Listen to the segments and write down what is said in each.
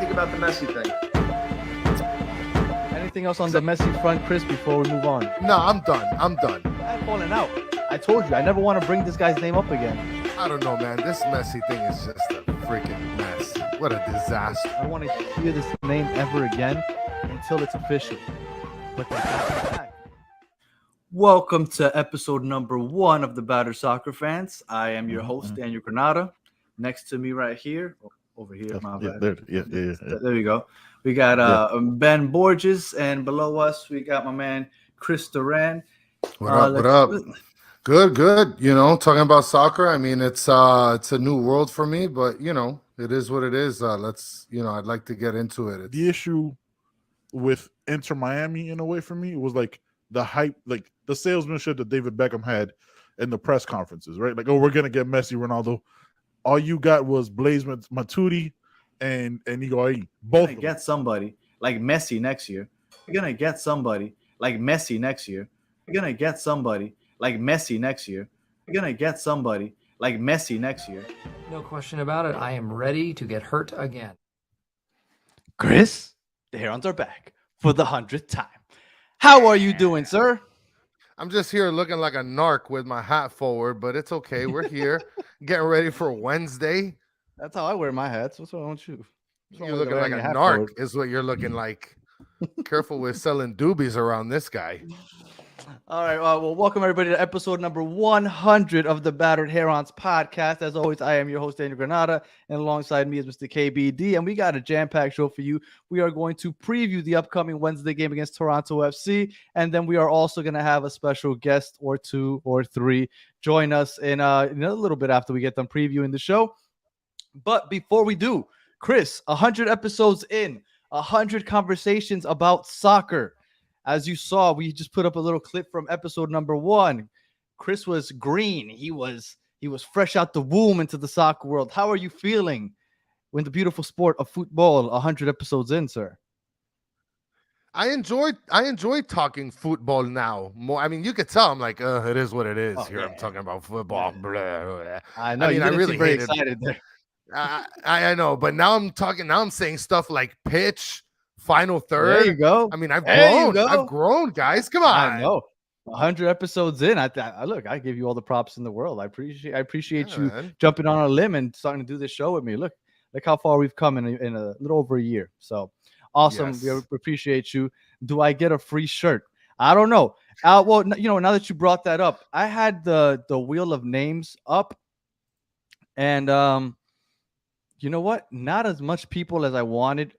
think about the Messi thing? Anything else on the Messi front, Chris, before we move on? No, I'm done. I'm done. I'm falling out. I told you, I never want to bring this guy's name up again. I don't know, man. This Messi thing is just a freaking mess. What a disaster. I don't want to hear this name ever again until it's official. But they got it back. Welcome to episode number 1 of the Battered Soccer Fans. I am your host, Daniel Granada. Next to me right here, over here, my bad. There we go. We got Ben Borges, and below us, we got my man, Chris Duran. What up? Good. You know, talking about soccer. I mean, it's a new world for me, but you know, it is what it is. I'd like to get into it. The issue with Inter Miami, in a way, for me, was like the hype, like the salesmanship that David Beckham had in the press conferences, right? Like, oh, we're gonna get Messi, Ronaldo. All you got was Blaise Matuidi and Higuain. Both gonna get somebody like Messi next year. You're gonna get somebody like Messi next year. You're gonna get somebody like Messi next year. You're gonna get somebody like Messi next year. No question about it. I am ready to get hurt again. Chris, the Herons are back for the 100th time. How are you doing, sir? I'm just here looking like a narc with my hat forward, but it's okay. We're here getting ready for Wednesday. That's how I wear my hats. What's wrong with you? You're looking like a narc is what you're looking like. Careful with selling doobies around this guy. All right. Well, welcome everybody to episode number 100 of the Battered Herons podcast. As always, I am your host, Daniel Granada, and alongside me is Mr. KBD, and we got a jam-packed show for you. We are going to preview the upcoming Wednesday game against Toronto FC, and then we are also going to have a special guest or 2 or 3 join us in a little bit after we get done previewing the show. But before we do, Chris, 100 episodes in, 100 conversations about soccer. As you saw, we just put up a little clip from episode number 1. Chris was green. He was fresh out the womb into the soccer world. How are you feeling when the beautiful sport of football 100 episodes in, sir? I enjoy talking football now more. I mean, you could tell I'm like, it is what it is. I'm talking about football. Blah, blah. I know. I really very excited there. I know, but now I'm saying stuff like pitch, final third. There you go. I mean, I've grown, guys. Come on. I know. 100 episodos in. I give you all the props in the world. I appreciate you jumping on a limb and starting to do this show with me. Look how far we've come in a little over a year. So awesome. Yes. We appreciate you. Do I get a free shirt? I don't know. Well, now that you brought that up, I had the wheel of names up, and you know what? Not as much people as I wanted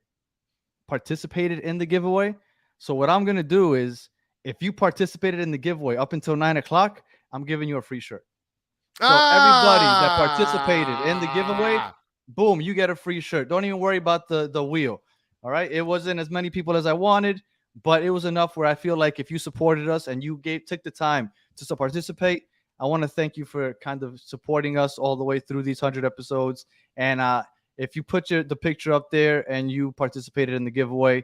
participated in the giveaway. So what I'm going to do is, if you participated in the giveaway up until 9 o'clock, I'm giving you a free shirt. So everybody that participated in the giveaway, boom, you get a free shirt. Don't even worry about the wheel. All right. It wasn't as many people as I wanted, but it was enough where I feel like if you supported us and you took the time to participate, I want to thank you for kind of supporting us all the way through these 100 episodes. And if you put the picture up there and you participated in the giveaway,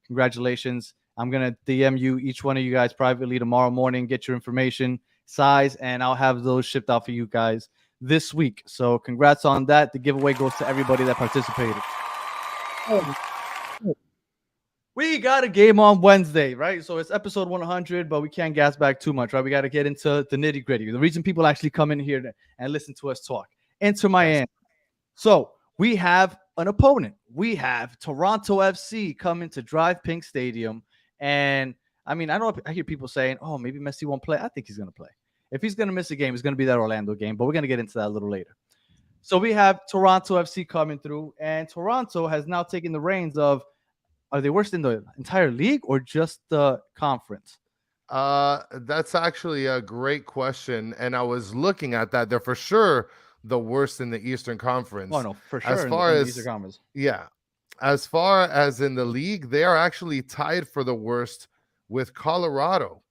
congratulations. I'm going to DM you, each one of you guys, privately tomorrow morning, get your information, size, and I'll have those shipped out for you guys this week. So congrats on that. The giveaway goes to everybody that participated. We got a game on Wednesday, right? So it's episode 100, but we can't gas back too much, right? We got to get into the nitty gritty. The reason people actually come in here and listen to us talk. Inter Miami. So we have an opponent. We have Toronto FC coming to Drive Pink Stadium. And I mean, I hear people saying, oh, maybe Messi won't play. I think he's going to play. If he's going to miss a game, it's going to be that Orlando game, but we're going to get into that a little later. So we have Toronto FC coming through, and Toronto has now taken the reins of, are they worse in the entire league or just the conference? That's actually a great question. And I was looking at that. They're for sure the worst in the Eastern Conference. Oh, no, for sure. As far as Eastern Conference. Yeah. As far as in the league, they are actually tied for the worst with Colorado.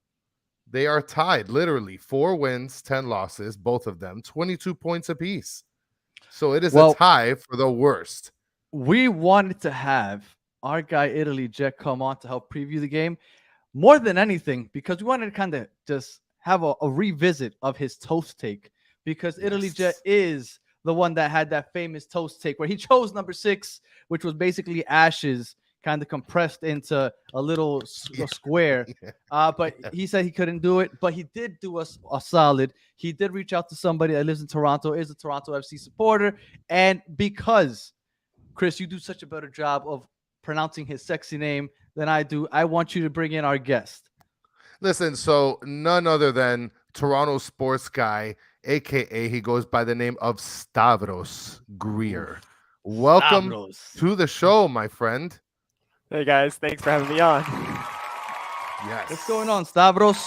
They are tied, literally 4 wins, 10 losses, both of them, 22 points apiece. So it is a tie for the worst. We wanted to have our guy Italy Jet come on to help preview the game more than anything, because we wanted to kind of just have a revisit of his toast take, because Italy Jet is the one that had that famous toast take where he chose number 6, which was basically ashes kind of compressed into a little square. But he said he couldn't do it, but he did do us a solid. He did reach out to somebody that lives in Toronto, is a Toronto FC supporter. And because, Chris, you do such a better job of pronouncing his sexy name than I do, I want you to bring in our guest. Listen, so none other than Toronto sports guy, a.k.a. he goes by the name of Stavros Greer. Welcome to the show, my friend. Hey, guys. Thanks for having me on. Yes. What's going on, Stavros?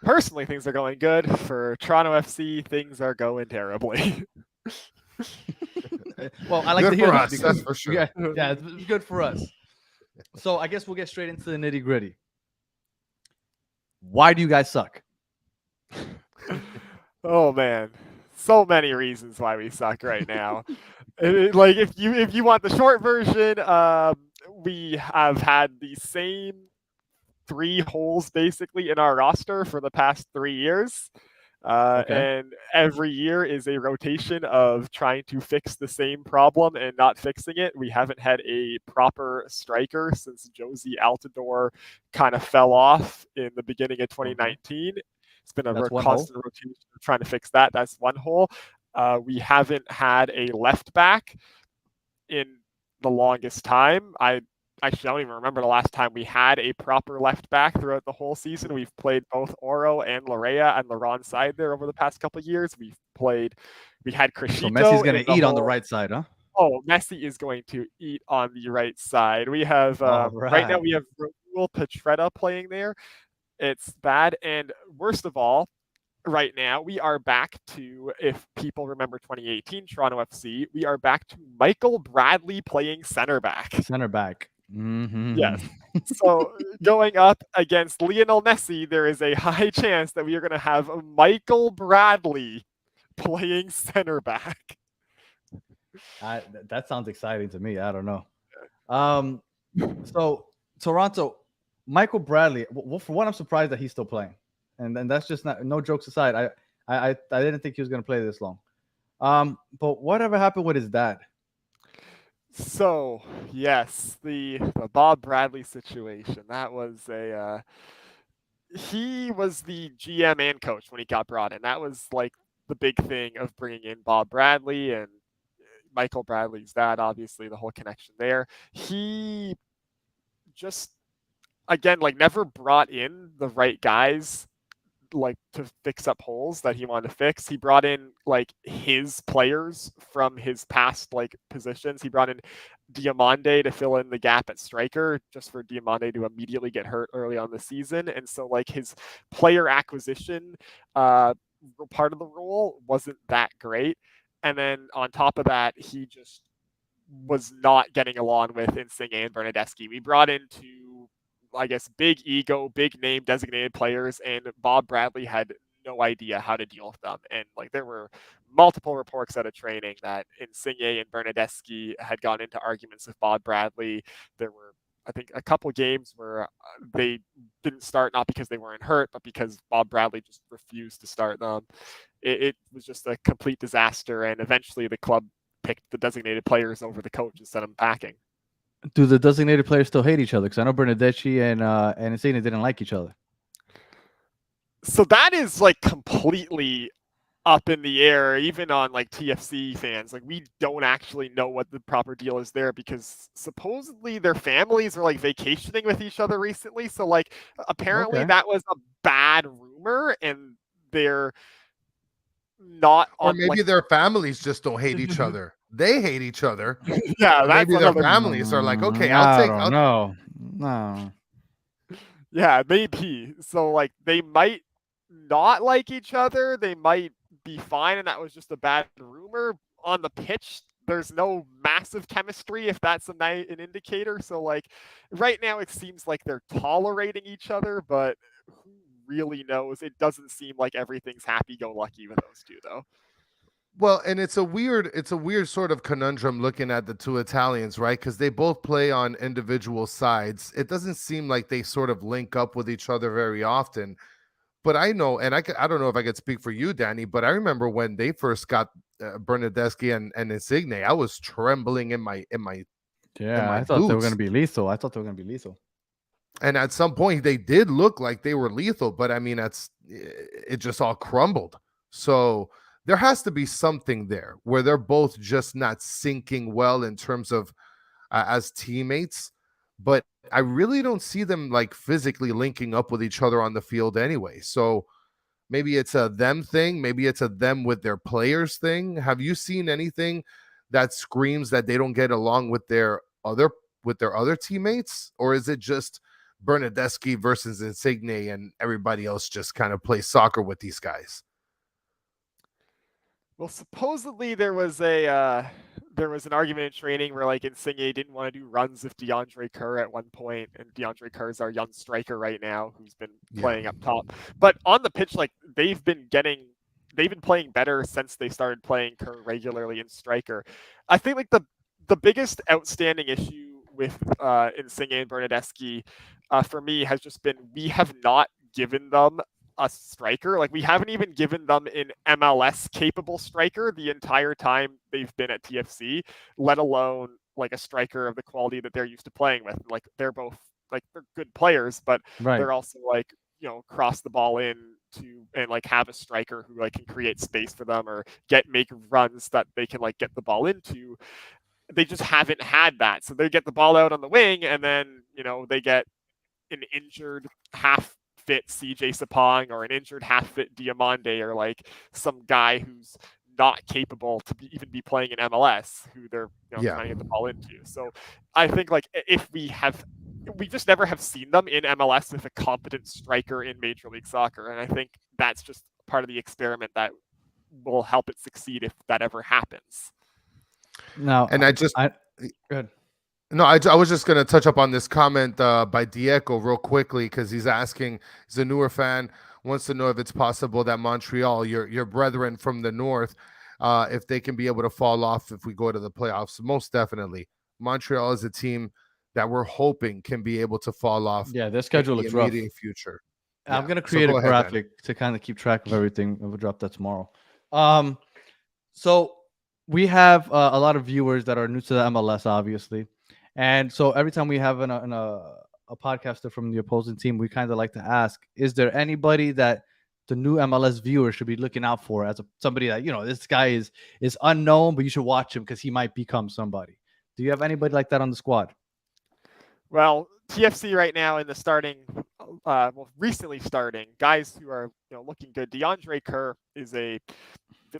Personally, things are going good. For Toronto FC, things are going terribly. Well, I like good to hear for that us, because, that's for sure. Yeah, it's good for us. So I guess we'll get straight into the nitty gritty. Why do you guys suck? Oh man, so many reasons why we suck right now. Like if you want the short version, we have had the same 3 holes basically in our roster for the past 3 years. And every year is a rotation of trying to fix the same problem and not fixing it. We haven't had a proper striker since Josie Altidore kind of fell off in the beginning of 2019. It's been a constant rotation of trying to fix that. That's one hole. We haven't had a left back in the longest time. I actually don't even remember the last time we had a proper left back throughout the whole season. We've played both Oro and Larea and the wrong side there over the past couple of years. We had Crescito. So Messi's going to eat on the right side, huh? Oh, Messi is going to eat on the right side. We have right now we have Raul Petretta playing there. It's bad, and worst of all, right now we are back to, if people remember 2018 Toronto FC, we are back to Michael Bradley playing center back. Mm-hmm. Yes. So going up against Lionel Messi, there is a high chance that we are going to have Michael Bradley playing center back. That sounds exciting to me. I don't know. So Toronto, Michael Bradley. Well, for one, I'm surprised that he's still playing, and that's just no jokes aside. I didn't think he was going to play this long. But whatever happened with his dad? So yes, the Bob Bradley situation. That was he was the GM and coach when he got brought in. That was like the big thing of bringing in Bob Bradley and Michael Bradley's dad. Obviously, the whole connection there. He just, again, like never brought in the right guys like to fix up holes that he wanted to fix. He brought in like his players from his past like positions. He brought in Diamande to fill in the gap at striker, just for Diamande to immediately get hurt early on the season. And so like his player acquisition part of the role wasn't that great. And then on top of that, he just was not getting along with Insigne and Bernadeschi. We brought in two, I guess, big ego, big name designated players, and Bob Bradley had no idea how to deal with them. And like there were multiple reports out of training that Insigne and Bernadeschi had gone into arguments with Bob Bradley. There were, I think, a couple games where they didn't start, not because they weren't hurt, but because Bob Bradley just refused to start them. It was just a complete disaster, and eventually the club picked the designated players over the coach and sent them packing. Do the designated players still hate each other? Because I know Bernadeschi and Insigne didn't like each other. So that is like completely up in the air, even on like TFC fans. Like we don't actually know what the proper deal is there, because supposedly their families are like vacationing with each other recently. So like apparently that was a bad rumor, and they're not on, or maybe like, their families just don't hate each other. They hate each other. Yeah, maybe their families are like, okay, I'll No. Yeah, maybe. So like they might not like each other. They might be fine, and that was just a bad rumor. On the pitch, there's no massive chemistry, if that's an indicator. So like right now it seems like they're tolerating each other, but who really knows? It doesn't seem like everything's happy-go-lucky with those two, though. Well, and it's a weird sort of conundrum looking at the two Italians, right? Because they both play on individual sides. It doesn't seem like they sort of link up with each other very often. But I know, and I don't know if I could speak for you, Danny, but I remember when they first got Bernadeschi and Insigne, I was trembling in my Yeah, my I thought they were boots. going to be lethal. I thought they were going to be lethal. And at some point, they did look like they were lethal, but I mean, it just all crumbled. So there has to be something there where they're both just not syncing well in terms of as teammates. But I really don't see them like physically linking up with each other on the field anyway. So maybe it's a them thing. Maybe it's a them with their players thing. Have you seen anything that screams that they don't get along with their other teammates? Or is it just Bernadeschi versus Insigne and everybody else just kind of plays soccer with these guys? Well, supposedly there was an argument in training where like Insigne didn't want to do runs with DeAndre Kerr at one point, and DeAndre Kerr is our young striker right now who's been playing up top. But on the pitch, like they've been playing better since they started playing Kerr regularly in striker. I think like the biggest outstanding issue with Insigne and Bernadeschi for me has just been we have not given them a striker. Like we haven't even given them an MLS capable striker the entire time they've been at TFC, let alone like a striker of the quality that they're used to playing with. Like they're both like they're good players, but they're also like, you know, cross the ball in to and like have a striker who like can create space for them or make runs that they can like get the ball into. They just haven't had that. So they get the ball out on the wing and then, you know, they get an injured half fit CJ Sapong or an injured half fit Diamande or like some guy who's not capable to even be playing in MLS who they're trying to get the ball into. So I think like if we just never have seen them in MLS with a competent striker in Major League Soccer. And I think that's just part of the experiment that will help it succeed if that ever happens. No, and go ahead. No, I was just going to touch up on this comment by Diego real quickly because he's asking, he's a newer fan, wants to know if it's possible that Montreal, your brethren from the north, if they can be able to fall off if we go to the playoffs. Most definitely. Montreal is a team that we're hoping can be able to fall off. Yeah, their schedule looks rough. Future. I'm going to create a graphic to kind of keep track of everything. We'll drop that tomorrow. So we have a lot of viewers that are new to the MLS, obviously. And so every time we have a podcaster from the opposing team, we kind of like to ask, is there anybody that the new MLS viewer should be looking out for as somebody that, you know, this guy is unknown, but you should watch him because he might become somebody? Do you have anybody like that on the squad? Well, TFC right now in the starting, recently starting, guys who are looking good. DeAndre Kerr is a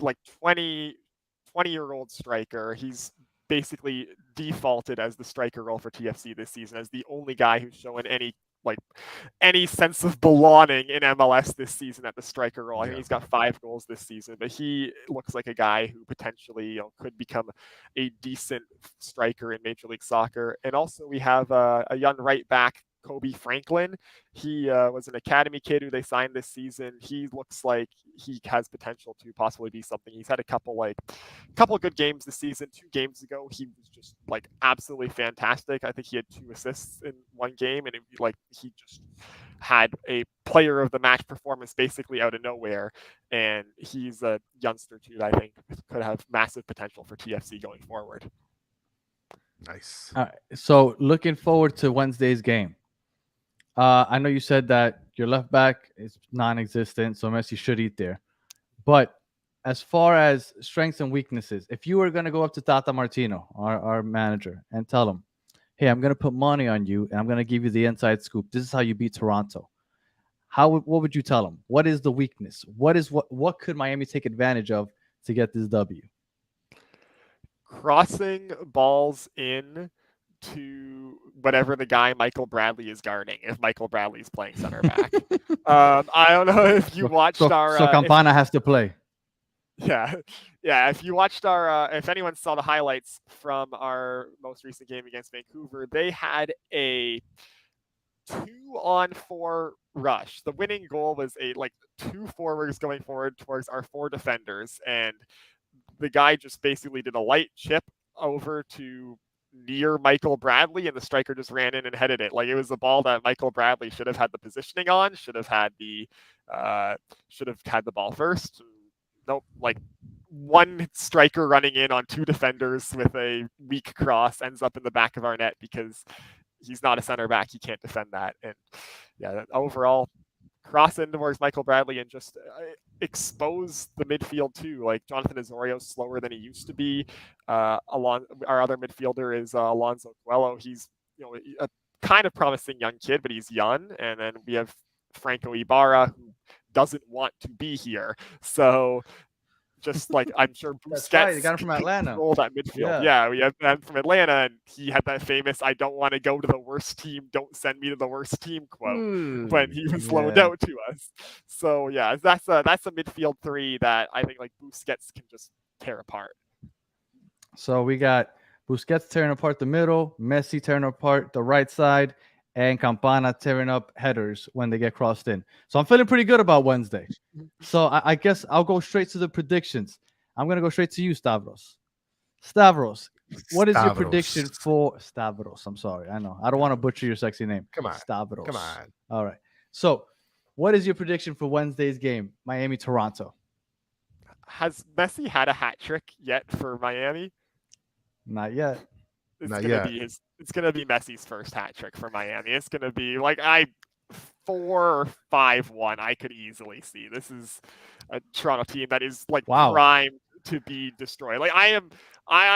like 20-year-old striker. He's basically defaulted as the striker role for TFC this season as the only guy who's shown any sense of belonging in MLS this season at the striker role. I think he's got 5 goals this season, but he looks like a guy who potentially could become a decent striker in Major League Soccer. And also we have a young right back, Kobe Franklin. He was an academy kid who they signed this season. He looks like he has potential to possibly be something. He's had a couple good games this season. 2 games ago, he was just like absolutely fantastic. I think he had 2 assists in one game, and he just had a player of the match performance basically out of nowhere. And he's a youngster too that I think could have massive potential for TFC going forward. Nice. All right. So looking forward to Wednesday's game. I know you said that your left back is non-existent, so Messi should eat there. But as far as strengths and weaknesses, if you were going to go up to Tata Martino, our manager, and tell him, hey, I'm going to put money on you, and I'm going to give you the inside scoop. This is how you beat Toronto. What would you tell him? What is the weakness? What could Miami take advantage of to get this W? Crossing balls in to whatever the guy Michael Bradley is guarding, if Michael Bradley's playing center back. I don't know if you watched so Campana has to play. Yeah. If you watched if anyone saw the highlights from our most recent game against Vancouver, they had a 2-on-4 rush. The winning goal was 2 forwards going forward towards our 4 defenders, and the guy just basically did a light chip over to near Michael Bradley, and the striker just ran in and headed it. Like, it was a ball that Michael Bradley should have had the positioning on, should have had the ball first. Nope, like one striker running in on two defenders with a weak cross ends up in the back of our net because he's not a center back. He can't defend that. And yeah, overall, cross in towards Michael Bradley and just expose the midfield too. Like, Jonathan Osorio's slower than he used to be. Our other midfielder is Alonso Coelho. He's a kind of promising young kid, but he's young. And then we have Franco Ibarra, who doesn't want to be here. So just like, I'm sure Busquets right. You got him from Atlanta. Control that midfield. Yeah, we have him from Atlanta, and he had that famous "I don't want to go to the worst team, don't send me to the worst team" quote when he was loaned out to us. So yeah, that's a midfield three that I think like Busquets can just tear apart. So we got Busquets tearing apart the middle, Messi tearing apart the right side, and Campana tearing up headers when they get crossed in. So I'm feeling pretty good about Wednesday. So I guess I'll go straight to the predictions. I'm going to go straight to you, Stavros. Stavros, what is your prediction for Stavros? I'm sorry. I know. I don't want to butcher your sexy name. Come on. Stavros. Come on. All right. So what is your prediction for Wednesday's game, Miami-Toronto? Has Messi had a hat trick yet for Miami? Not yet. It's gonna be Messi's first hat trick for Miami. It's gonna be like 4 or 5-1. I could easily see. This is a Toronto team that is like primed to be destroyed. Like, I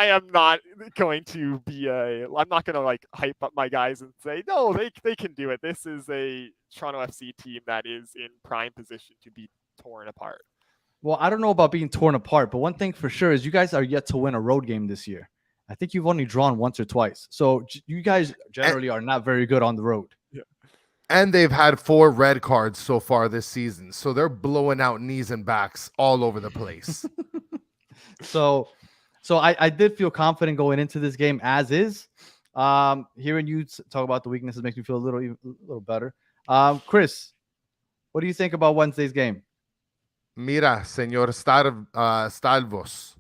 am not going to be I'm not gonna like hype up my guys and say no, they can do it. This is a Toronto FC team that is in prime position to be torn apart. Well, I don't know about being torn apart, but one thing for sure is you guys are yet to win a road game this year. I think you've only drawn once or twice. So you guys generally are not very good on the road. Yeah. And they've had 4 red cards so far this season. So they're blowing out knees and backs all over the place. So I did feel confident going into this game as is. Hearing you talk about the weaknesses makes me feel a little better. Chris, what do you think about Wednesday's game? Mira, Senor Stalvos,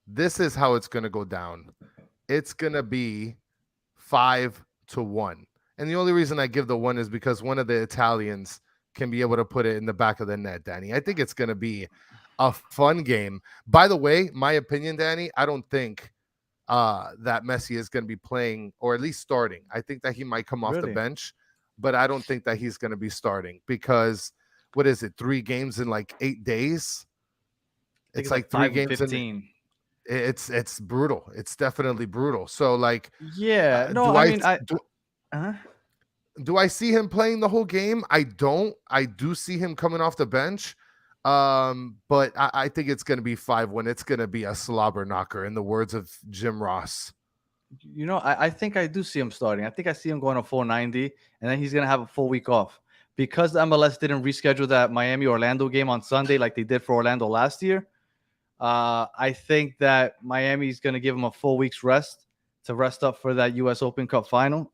this is how it's going to go down. It's going to be 5-1. And the only reason I give the 1 is because one of the Italians can be able to put it in the back of the net, Danny. I think it's going to be a fun game. By the way, my opinion, Danny, I don't think that Messi is going to be playing, or at least starting. I think that he might come off the bench, but I don't think that he's going to be starting because, what is it, 3 games in like 8 days? It's like 3 games 15. It's brutal. It's definitely brutal. So like, yeah, no, do I see him playing the whole game? I don't. I do see him coming off the bench. But I think it's going to be 5-1. It's going to be a slobber knocker, in the words of Jim Ross. I think I do see him starting. I think I see him going to 490, and then he's going to have a full week off. Because the MLS didn't reschedule that Miami-Orlando game on Sunday like they did for Orlando last year, I think that Miami's going to give him a full week's rest to rest up for that U.S. Open Cup final.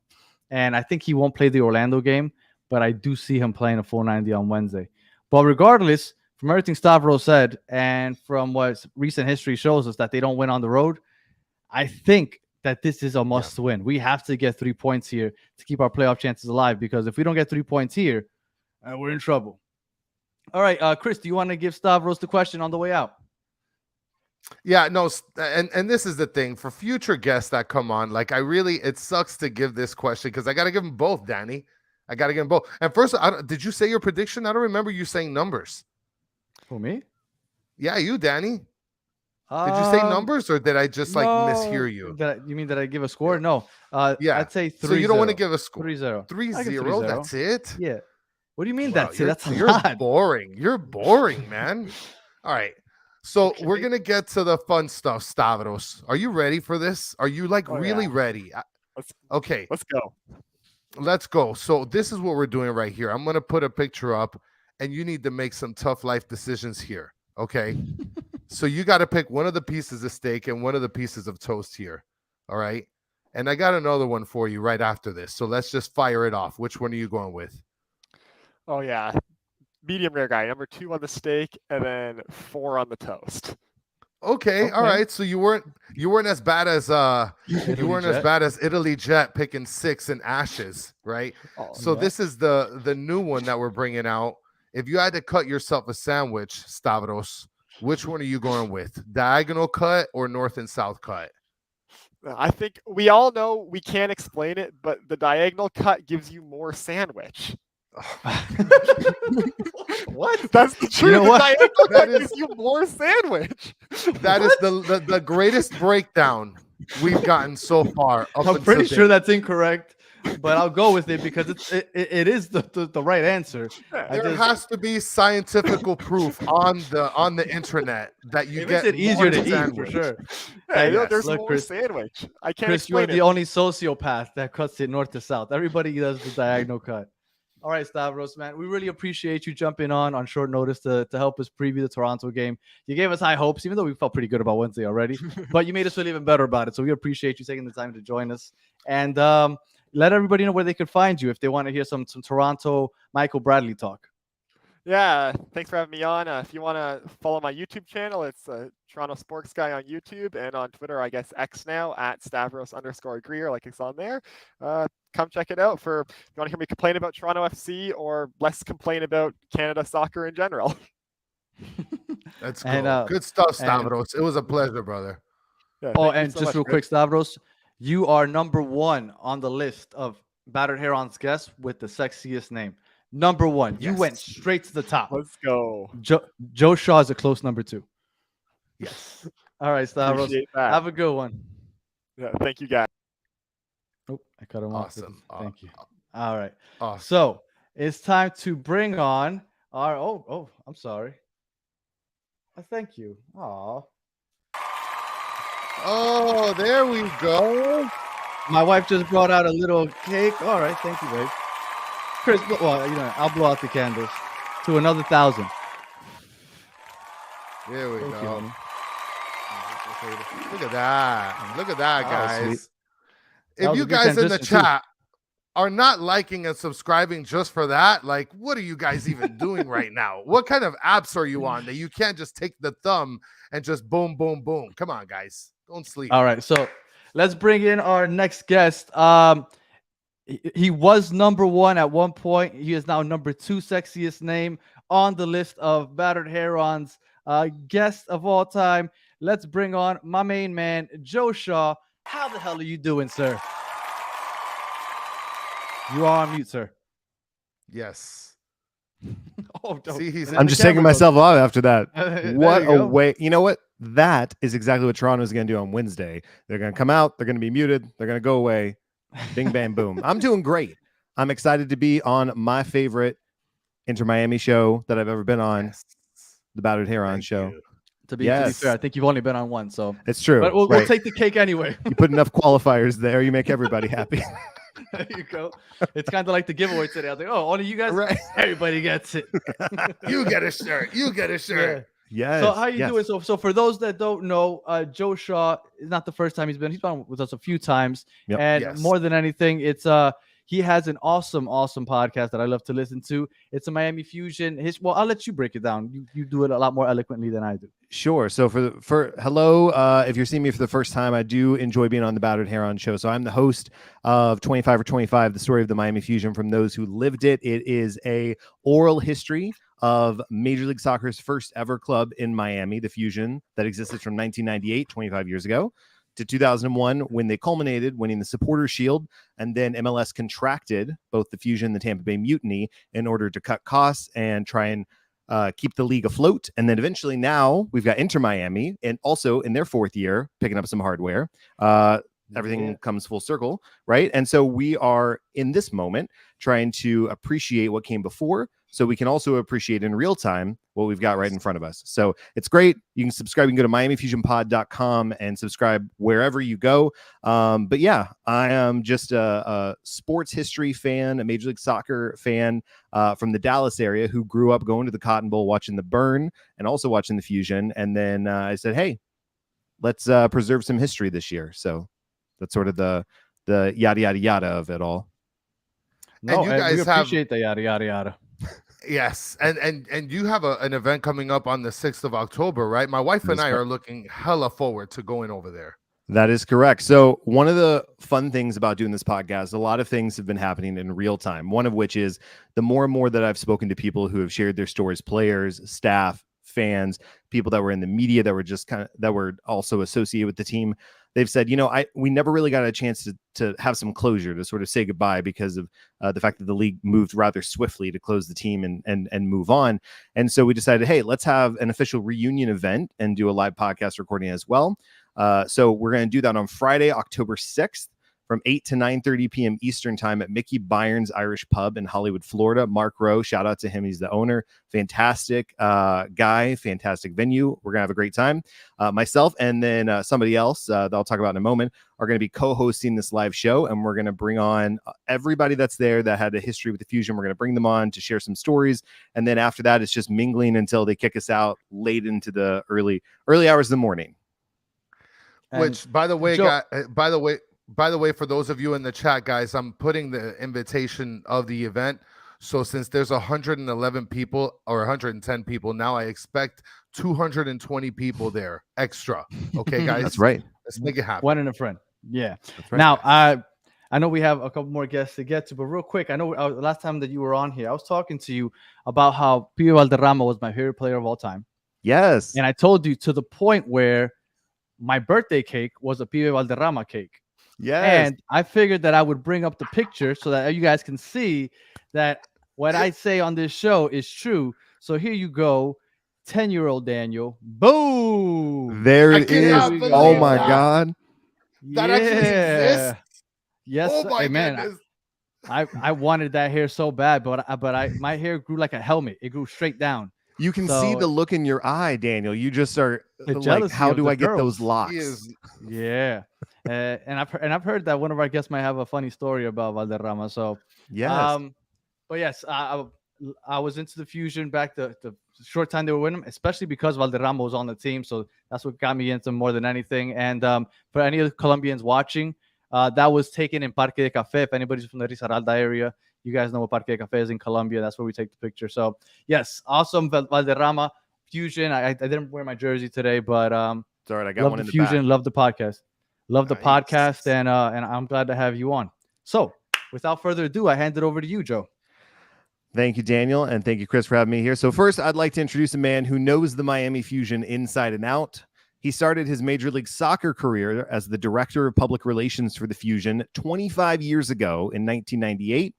And I think he won't play the Orlando game, but I do see him playing a 490 on Wednesday. But regardless, from everything Stavros said and from what recent history shows us that they don't win on the road, I think that this is a must win. We have to get 3 points here to keep our playoff chances alive, because if we don't get 3 points here, we're in trouble. All right, Chris, do you want to give Stavros the question on the way out? Yeah, no, and this is the thing for future guests that come on. Like, it sucks to give this question because I got to give them both, Danny. I got to give them both. And first, did you say your prediction? I don't remember you saying numbers. For me? Yeah, you, Danny. Did you say numbers, or did I just mishear you? You mean that I give a score? No. Yeah. I'd say 3-0. So you don't want to give a score? 3-0. 3-0. That's it? Yeah. What do you mean that's it? That's a you're lot. boring. You're boring, man. All right. So we're going to get to the fun stuff, Stavros. Are you ready for this? Are you really ready? Okay. Let's go. Let's go. So this is what we're doing right here. I'm going to put a picture up, and you need to make some tough life decisions here. Okay. So you got to pick one of the pieces of steak and one of the pieces of toast here. All right. And I got another one for you right after this. So let's just fire it off. Which one are you going with? Oh, yeah. Medium rare guy. Number 2 on the steak, and then 4 on the toast. Okay. All right. So you weren't You weren't as bad as Italy Italy Jet picking 6 in Ashes, right? Oh, So yeah. this is the new one that we're bringing out. If you had to cut yourself a sandwich, Stavros, which one are you going with? Diagonal cut or north and south cut? I think we all know we can't explain it, but the diagonal cut gives you more sandwich. What? That's the truth. You know the what? diagonal cut is- gives you more sandwich. That is the greatest breakdown we've gotten so far. I'm pretty sure that's incorrect, but I'll go with it because it is the right answer. There has to be scientific proof on the internet that you It get makes it easier more to eat for sandwich. sure. Hey, yes. there's Look, more Chris- sandwich. I can't Chris, you're explain the it. only sociopath that cuts it north to south. Everybody does the diagonal cut. All right, Stavros, man, we really appreciate you jumping on short notice to help us preview the Toronto game. You gave us high hopes, even though we felt pretty good about Wednesday already, but you made us feel even better about it. So we appreciate you taking the time to join us. And let everybody know where they could find you if they want to hear some Toronto Michael Bradley talk. Yeah, thanks for having me on. If you want to follow my YouTube channel, it's Toronto Sports Guy on YouTube, and on Twitter, I guess X now, at Stavros_Greer, like it's on there. Come check it out if you want to hear me complain about Toronto FC or less complain about Canada soccer in general. That's cool. And, Good stuff, Stavros. It was a pleasure, brother. Yeah, Oh, thank you and so just much, real Chris. quick, Stavros, you are number 1 on the list of Battered Herons guests with the sexiest name. Number 1. You Yes. went straight to the top. Let's go. Joe Shaw is a close number 2. Yes. All right, Stavros. Appreciate that. Have a good one. Yeah, thank you, guys. Oh, I cut him off. Awesome. Thank you. All right. Awesome. So it's time to bring on our. Oh, I'm sorry. Thank you. Aw. Oh, there we go. My wife just brought out a little cake. All right. Thank you, babe. Chris, well, I'll blow out the candles to another 1,000. There we Thank go. you, honey. Look at that. Look at that, That was sweet. guys. That If was a you good guys in the transition, too. chat are not liking and subscribing just for that, like, what are you guys even doing right now? What kind of apps are you on that you can't just take the thumb and just boom, boom, boom? Come on, guys. Don't sleep. All right, so let's bring in our next guest. He was number 1 at one point. He is now number 2 sexiest name on the list of Battered Herons guest of all time. Let's bring on my main man, Joe Shaw. How the hell are you doing, sir? You are on mute, sir. Yes. Oh, don't. See, he's And then I'm the just taking camera goes- myself off after that. There What you a go. way. You know what? That is exactly what Toronto is going to do on Wednesday. They're going to come out. They're going to be muted. They're going to go away. Bing, bang, boom. I'm doing great. I'm excited to be on my favorite Inter Miami show that I've ever been on, Yes. the Battered Herons Thank show. you. To be Yes. fair, I think you've only been on one, so It's true. but we'll right. take the cake anyway. You put enough qualifiers there, you make everybody happy. There you go. It's kind of like the giveaway today. I was like, oh, only you guys, Right. everybody gets it. You get a shirt. You get a shirt. Yes. So how you yes. doing? So for those that don't know, Joe Shaw is not the first time he's been with us a few times. Yep. And Yes. more than anything, it's he has an awesome podcast that I love to listen to. It's a Miami Fusion. Well, I'll let you break it down. You do it a lot more eloquently than I do. Sure. So for hello, if you're seeing me for the first time, I do enjoy being on the Battered Heron show. So I'm the host of 25 for 25, the story of the Miami Fusion from those who lived it. It is a oral history of Major League Soccer's first ever club in Miami, the Fusion, that existed from 1998, 25 years ago, to 2001, when they culminated winning the Supporters Shield, and then MLS contracted both the Fusion and the Tampa Bay Mutiny in order to cut costs and try and keep the league afloat. And then eventually now we've got Inter Miami, and also in their 4th year, picking up some hardware. Everything comes full circle, right? And so we are in this moment trying to appreciate what came before, so we can also appreciate in real time what we've got right in front of us. So it's great. You can subscribe. You can go to MiamiFusionPod.com and subscribe wherever you go. But yeah, I am just a sports history fan, a Major League Soccer fan from the Dallas area who grew up going to the Cotton Bowl, watching the Burn and also watching the Fusion. And then I said, hey, let's preserve some history this year. So that's sort of the yada, yada, yada of it all. No, you and guys we have- appreciate the yada yada yada. Yes, and you have an event coming up on the 6th of October, right? My wife and That's I correct. are looking hella forward to going over there. That is correct. So one of the fun things about doing this podcast, a lot of things have been happening in real time. One of which is the more and more that I've spoken to people who have shared their stories, players, staff, fans, people that were in the media that were just that were also associated with the team. They've said, we never really got a chance to have some closure, to sort of say goodbye because of the fact that the league moved rather swiftly to close the team and move on. And so we decided, hey, let's have an official reunion event and do a live podcast recording as well. So we're going to do that on Friday, October 6th from 8 to 9:30 p.m. Eastern time at Mickey Byron's Irish Pub in Hollywood, Florida. Mark Rowe, shout out to him. He's the owner. Fantastic guy, fantastic venue. We're going to have a great time. Myself and then somebody else that I'll talk about in a moment are going to be co-hosting this live show, and we're going to bring on everybody that's there that had a history with the Fusion. We're going to bring them on to share some stories, and then after that, it's just mingling until they kick us out late into the early hours of the morning. Which, by the way, by the way, for those of you in the chat, guys, I'm putting the invitation of the event. So since there's 111 people or 110 people, now I expect 220 people there extra. Okay, guys? That's right. Let's make it happen. One and a friend. Yeah. That's right. Now, I know we have a couple more guests to get to, but real quick, I know last time that you were on here, I was talking to you about how Pio Valderrama was my favorite player of all time. Yes. And I told you to the point where my birthday cake was a Pio Valderrama cake. Yes. And I figured that I would bring up the picture so that you guys can see that what I say on this show is true. So here you go, 10-year-old Daniel. Boom. There it is. Oh my that. God. That actually exists. Yes. Oh my man. I wanted that hair so bad, but my hair grew like a helmet. It grew straight down. You can see the look in your eye, Daniel. You just are like, how do I get those locks? Yeah. And I've heard that one of our guests might have a funny story about Valderrama. So yes. But yes, I was into the Fusion back the short time they were winning, especially because Valderrama was on the team. So that's what got me into more than anything. And for any of the Colombians watching, that was taken in Parque de Café. If anybody's from the Risaralda area, you guys know what Parque de Café is in Colombia. That's where we take the picture. So yes, awesome Valderrama Fusion. I didn't wear my jersey today, but it's all right. I got one in the Fusion. back. Love the podcast. Love the podcast, and I'm glad to have you on. So without further ado, I hand it over to you, Joe. Thank you, Daniel, and thank you, Chris, for having me here. So first, I'd like to introduce a man who knows the Miami Fusion inside and out. He started his Major League Soccer career as the Director of Public Relations for the Fusion 25 years ago in 1998.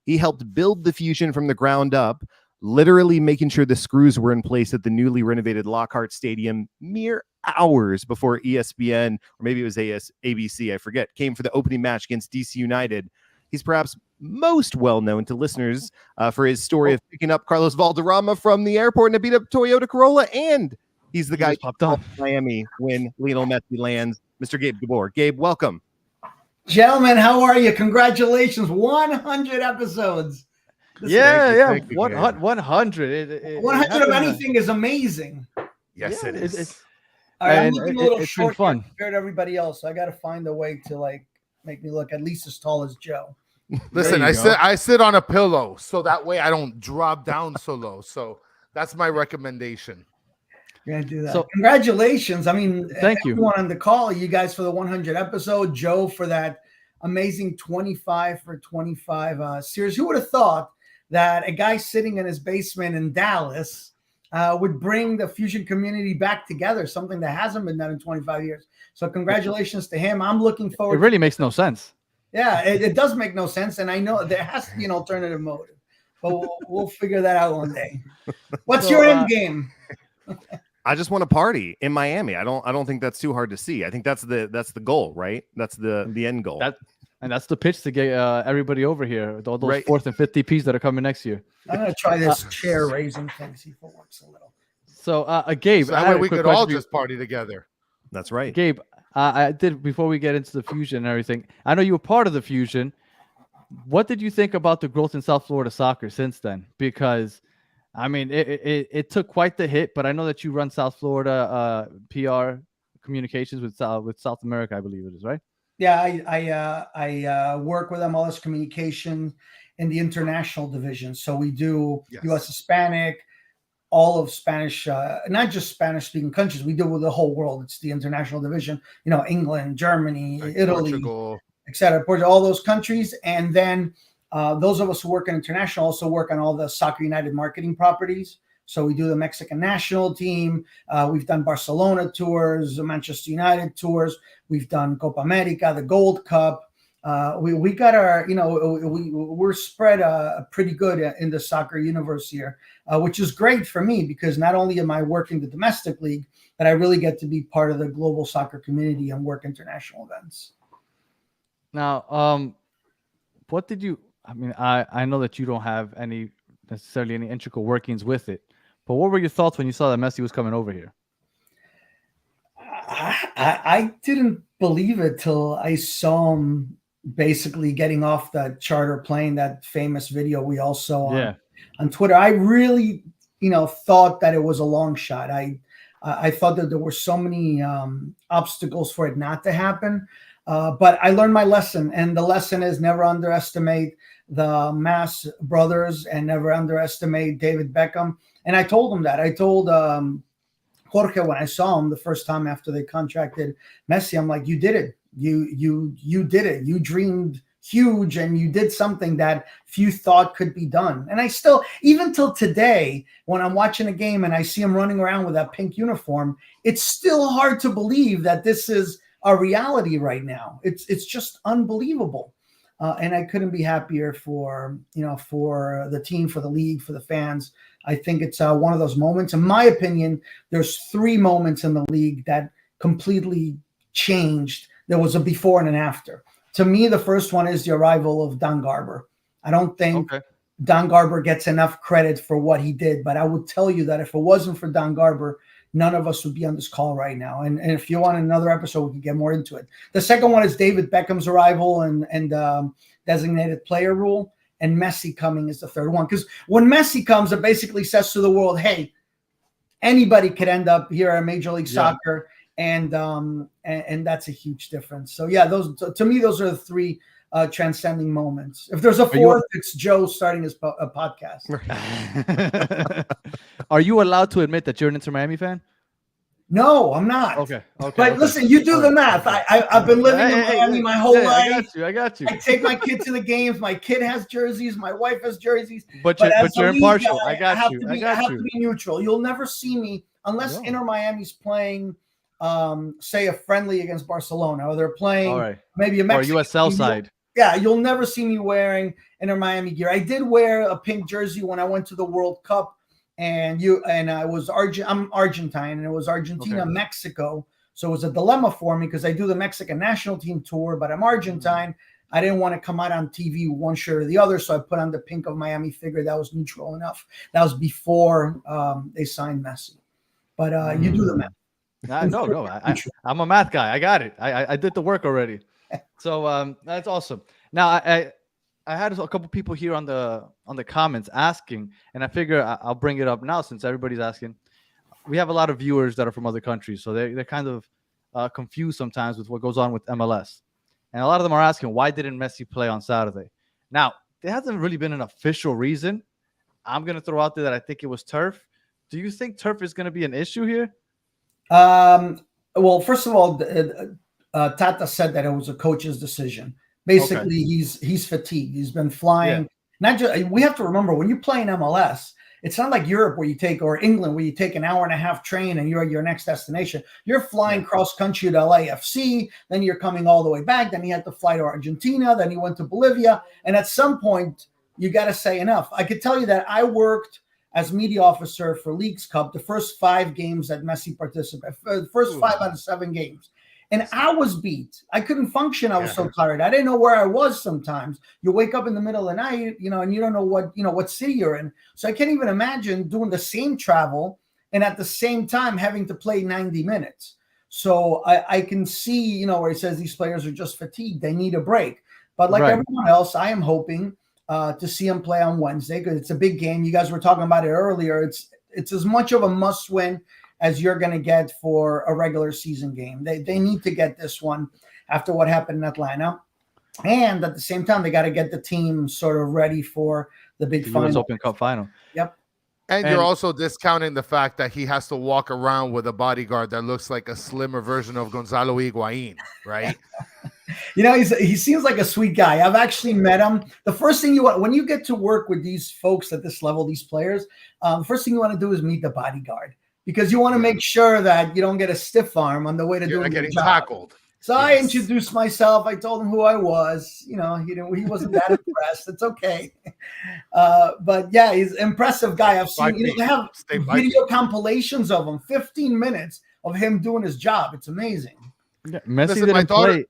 He helped build the Fusion from the ground up, literally making sure the screws were in place at the newly renovated Lockhart Stadium mere hours before ESPN, or maybe it was ABC, I forget, came for the opening match against DC United. He's perhaps most well known to listeners for his story of picking up Carlos Valderrama from the airport in a beat up Toyota Corolla, and he's the guy who popped on Miami when Lionel Messi lands. Mr. Gabe Gabor. Gabe, welcome. Gentlemen, how are you? Congratulations, 100 episodes. Yeah. 100. 100 of anything is amazing. Yes, it is. I'm looking a little it's short fun compared to everybody else. So I got to find a way to make me look at least as tall as Joe. Listen, I sit on a pillow so that way I don't drop down so low. So that's my recommendation. You're gonna do that. So, congratulations. I mean, thank you everyone on the call, you guys for the 100 episode, Joe for that amazing 25 for 25 series. Who would have thought that a guy sitting in his basement in Dallas would bring the Fusion community back together, something that hasn't been done in 25 years. So congratulations to him. I'm looking forward. It really makes no sense. Yeah, it does make no sense. And I know there has to be an alternative motive, but we'll figure that out one day. What's your end game? I just want to party in Miami. I don't think that's too hard to see. I think that's the goal, right? That's the end goal. That's the pitch to get everybody over here. All those fourth and fifth DPs that are coming next year. I'm gonna try this chair raising thing, see if it works a little. So, Gabe, so that way we could all just party together. That's right, Gabe. I did before we get into the Fusion and everything. I know you were part of the Fusion. What did you think about the growth in South Florida soccer since then? Because I mean, it took quite the hit, but I know that you run South Florida PR communications with South America, I believe it is, right? Yeah, I work with MLS Communication in the international division. So we do U.S. Hispanic, all of Spanish, not just Spanish-speaking countries. We deal with the whole world. It's the international division. England, Germany, Like Italy, Portugal. etc. All those countries, and then those of us who work in international also work on all the Soccer United marketing properties. So we do the Mexican national team. We've done Barcelona tours, the Manchester United tours. We've done Copa America, the Gold Cup. We got our, we're spread pretty good in the soccer universe here, which is great for me because not only am I working the domestic league, but I really get to be part of the global soccer community and work international events. Now, what did you? I mean, I know that you don't have necessarily any intricate workings with it, but what were your thoughts when you saw that Messi was coming over here? I didn't believe it till I saw him basically getting off the charter plane, that famous video we all saw on Twitter. I really, thought that it was a long shot. I thought that there were so many obstacles for it not to happen. But I learned my lesson, and the lesson is never underestimate the Mas brothers and never underestimate David Beckham. And I told him that. I told Jorge when I saw him the first time after they contracted Messi, I'm like, you did it. You did it. You dreamed huge and you did something that few thought could be done. And I still, even till today, when I'm watching a game and I see him running around with that pink uniform, it's still hard to believe that this is a reality right now. It's just unbelievable. And I couldn't be happier for the team, for the league, for the fans. I think it's one of those moments. In my opinion, there's 3 moments in the league that completely changed. There was a before and an after. To me, the first one is the arrival of Don Garber. I don't think Don Garber gets enough credit for what he did, but I would tell you that if it wasn't for Don Garber, none of us would be on this call right now. And if you want another episode, we can get more into it. The second one is David Beckham's arrival and designated player rule, and Messi coming is the third one. Because when Messi comes, it basically says to the world, hey, anybody could end up here at Major League Soccer, and that's a huge difference. So yeah, to me, those are the 3 transcending moments. If there's a 4th, it's Joe starting his podcast. Are you allowed to admit that you're an Inter Miami fan? No, I'm not. Okay. But listen, you do the math. I've been living in Miami my whole life. I got you. I take my kid to the games. My kid has jerseys. My wife has jerseys. But you're impartial. I got you. I have to be neutral. You'll never see me unless Inter Miami's playing, say, a friendly against Barcelona, or they're playing maybe a Mexican or USL side. Yeah, you'll never see me wearing Inter Miami gear. I did wear a pink jersey when I went to the World Cup. And I was I'm Argentine, and it was Argentina, Mexico. So it was a dilemma for me because I do the Mexican national team tour, but I'm Argentine. I didn't want to come out on TV with one shirt or the other, so I put on the pink of Miami. Figured that was neutral enough. That was before they signed Messi. But you do the math. No, I'm a math guy. I got it. I did the work already. So that's awesome. Now I had a couple people here on the comments asking, and I figure I'll bring it up now since everybody's asking. We have a lot of viewers that are from other countries, so they're kind of confused sometimes with what goes on with MLS. And a lot of them are asking, why didn't Messi play on Saturday? Now, there hasn't really been an official reason. I'm going to throw out there that I think it was turf. Do you think turf is going to be an issue here? Well, first of all, Tata said that it was a coach's decision. Basically, he's fatigued. He's been flying. Not just, we have to remember, when you play in MLS, it's not like Europe where you take, or England where you take an hour and a half train and you're at your next destination. You're flying cross country to LAFC, then you're coming all the way back. Then you had to fly to Argentina. Then you went to Bolivia. And at some point, you got to say enough. I could tell you that I worked as media officer for Leagues Cup, the first 5 games that Messi participated, the first 5 out of 7 games. And I was beat. I couldn't function. I was so tired. I didn't know where I was sometimes. You wake up in the middle of the night, and you don't know what city you're in. So I can't even imagine doing the same travel and at the same time having to play 90 minutes. So I can see, where it says these players are just fatigued. They need a break. But like everyone else, I am hoping to see them play on Wednesday because it's a big game. You guys were talking about it earlier. It's as much of a must-win as you're going to get for a regular season game. They need to get this one after what happened in Atlanta. And at the same time, they got to get the team sort of ready for the big final. US Open Cup final. Yep. And you're also discounting the fact that he has to walk around with a bodyguard that looks like a slimmer version of Gonzalo Higuain, right? He seems like a sweet guy. I've actually met him. The first thing you want when you get to work with these folks at this level, these players, the first thing you want to do is meet the bodyguard, because you want to make sure that you don't get a stiff arm on the way to doing your job. Tackled. So I introduced myself. I told him who I was. He wasn't that impressed. It's okay. But yeah, he's an impressive guy. I've seen. They have video compilations of him, 15 minutes of him doing his job. It's amazing. Yeah, Messi didn't play.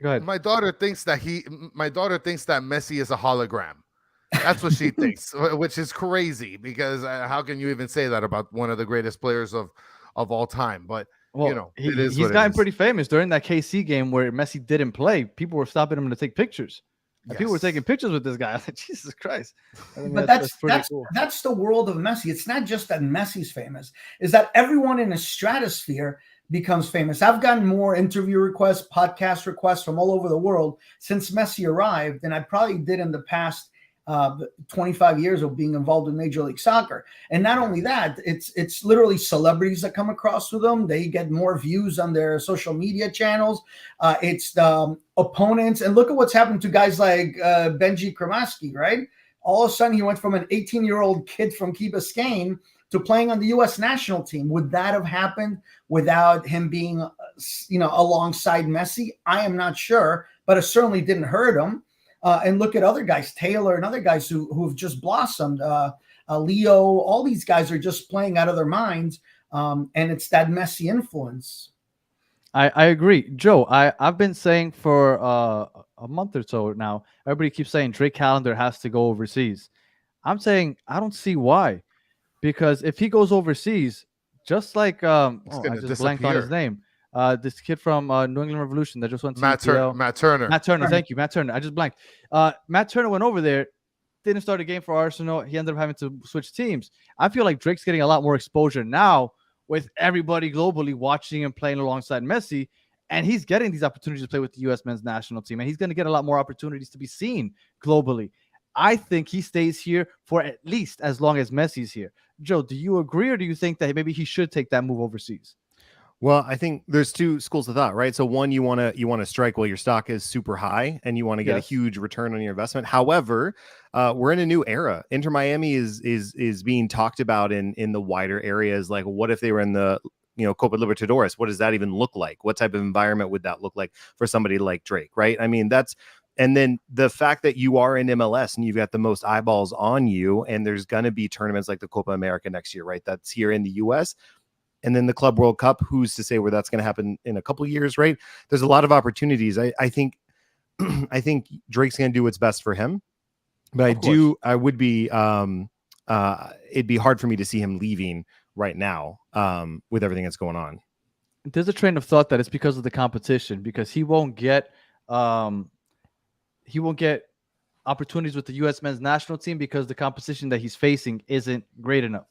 Go ahead. My daughter thinks that Messi is a hologram. That's what she thinks, which is crazy, because how can you even say that about one of the greatest players of all time? But he's gotten pretty famous during that KC game where Messi didn't play. People were stopping him to take pictures. Yes. People were taking pictures with this guy. Like, Jesus Christ! But that's cool. That's the world of Messi. It's not just that Messi's famous; is that everyone in his stratosphere becomes famous. I've gotten more interview requests, podcast requests from all over the world since Messi arrived than I probably did in the past 25 years of being involved in Major League Soccer. And not only that, it's literally celebrities that come across with them. They get more views on their social media channels. It's the opponents. And look at what's happened to guys like Benji Kremaski, right? All of a sudden, he went from an 18-year-old kid from Key Biscayne to playing on the U.S. national team. Would that have happened without him being, alongside Messi? I am not sure, but it certainly didn't hurt him. And look at other guys, Taylor and other guys who've just blossomed. Leo, all these guys are just playing out of their minds, and it's that Messi influence. I agree. Joe, I've been saying for a month or so now, everybody keeps saying Drake Callender has to go overseas. I'm saying I don't see why. Because if he goes overseas, just like I just blanked on his name, this kid from New England Revolution that just went to Matt Turner. Thank you, Matt Turner. I just blanked. Matt Turner went over there, didn't start a game for Arsenal. He ended up having to switch teams. I feel like Drake's getting a lot more exposure now with everybody globally watching and playing alongside Messi, and he's getting these opportunities to play with the U.S. men's national team, and he's going to get a lot more opportunities to be seen globally. I think he stays here for at least as long as Messi's here. Joe, do you agree, or do you think that maybe he should take that move overseas? Well, I think there's two schools of thought, right? So one, you want to strike while your stock is super high and you want to get a huge return on your investment. However, we're in a new era. Inter Miami is being talked about in the wider areas. Like, what if they were in the Copa Libertadores? What does that even look like? What type of environment would that look like for somebody like Drake, right? I mean, and then the fact that you are in MLS and you've got the most eyeballs on you, and there's going to be tournaments like the Copa America next year, right? That's here in the US. And then the Club World Cup, who's to say where that's going to happen in a couple of years, right? There's a lot of opportunities. I think Drake's going to do what's best for him. But it'd be hard for me to see him leaving right now with everything that's going on. There's a train of thought that it's because of the competition, because he won't get opportunities with the U.S. men's national team because the competition that he's facing isn't great enough.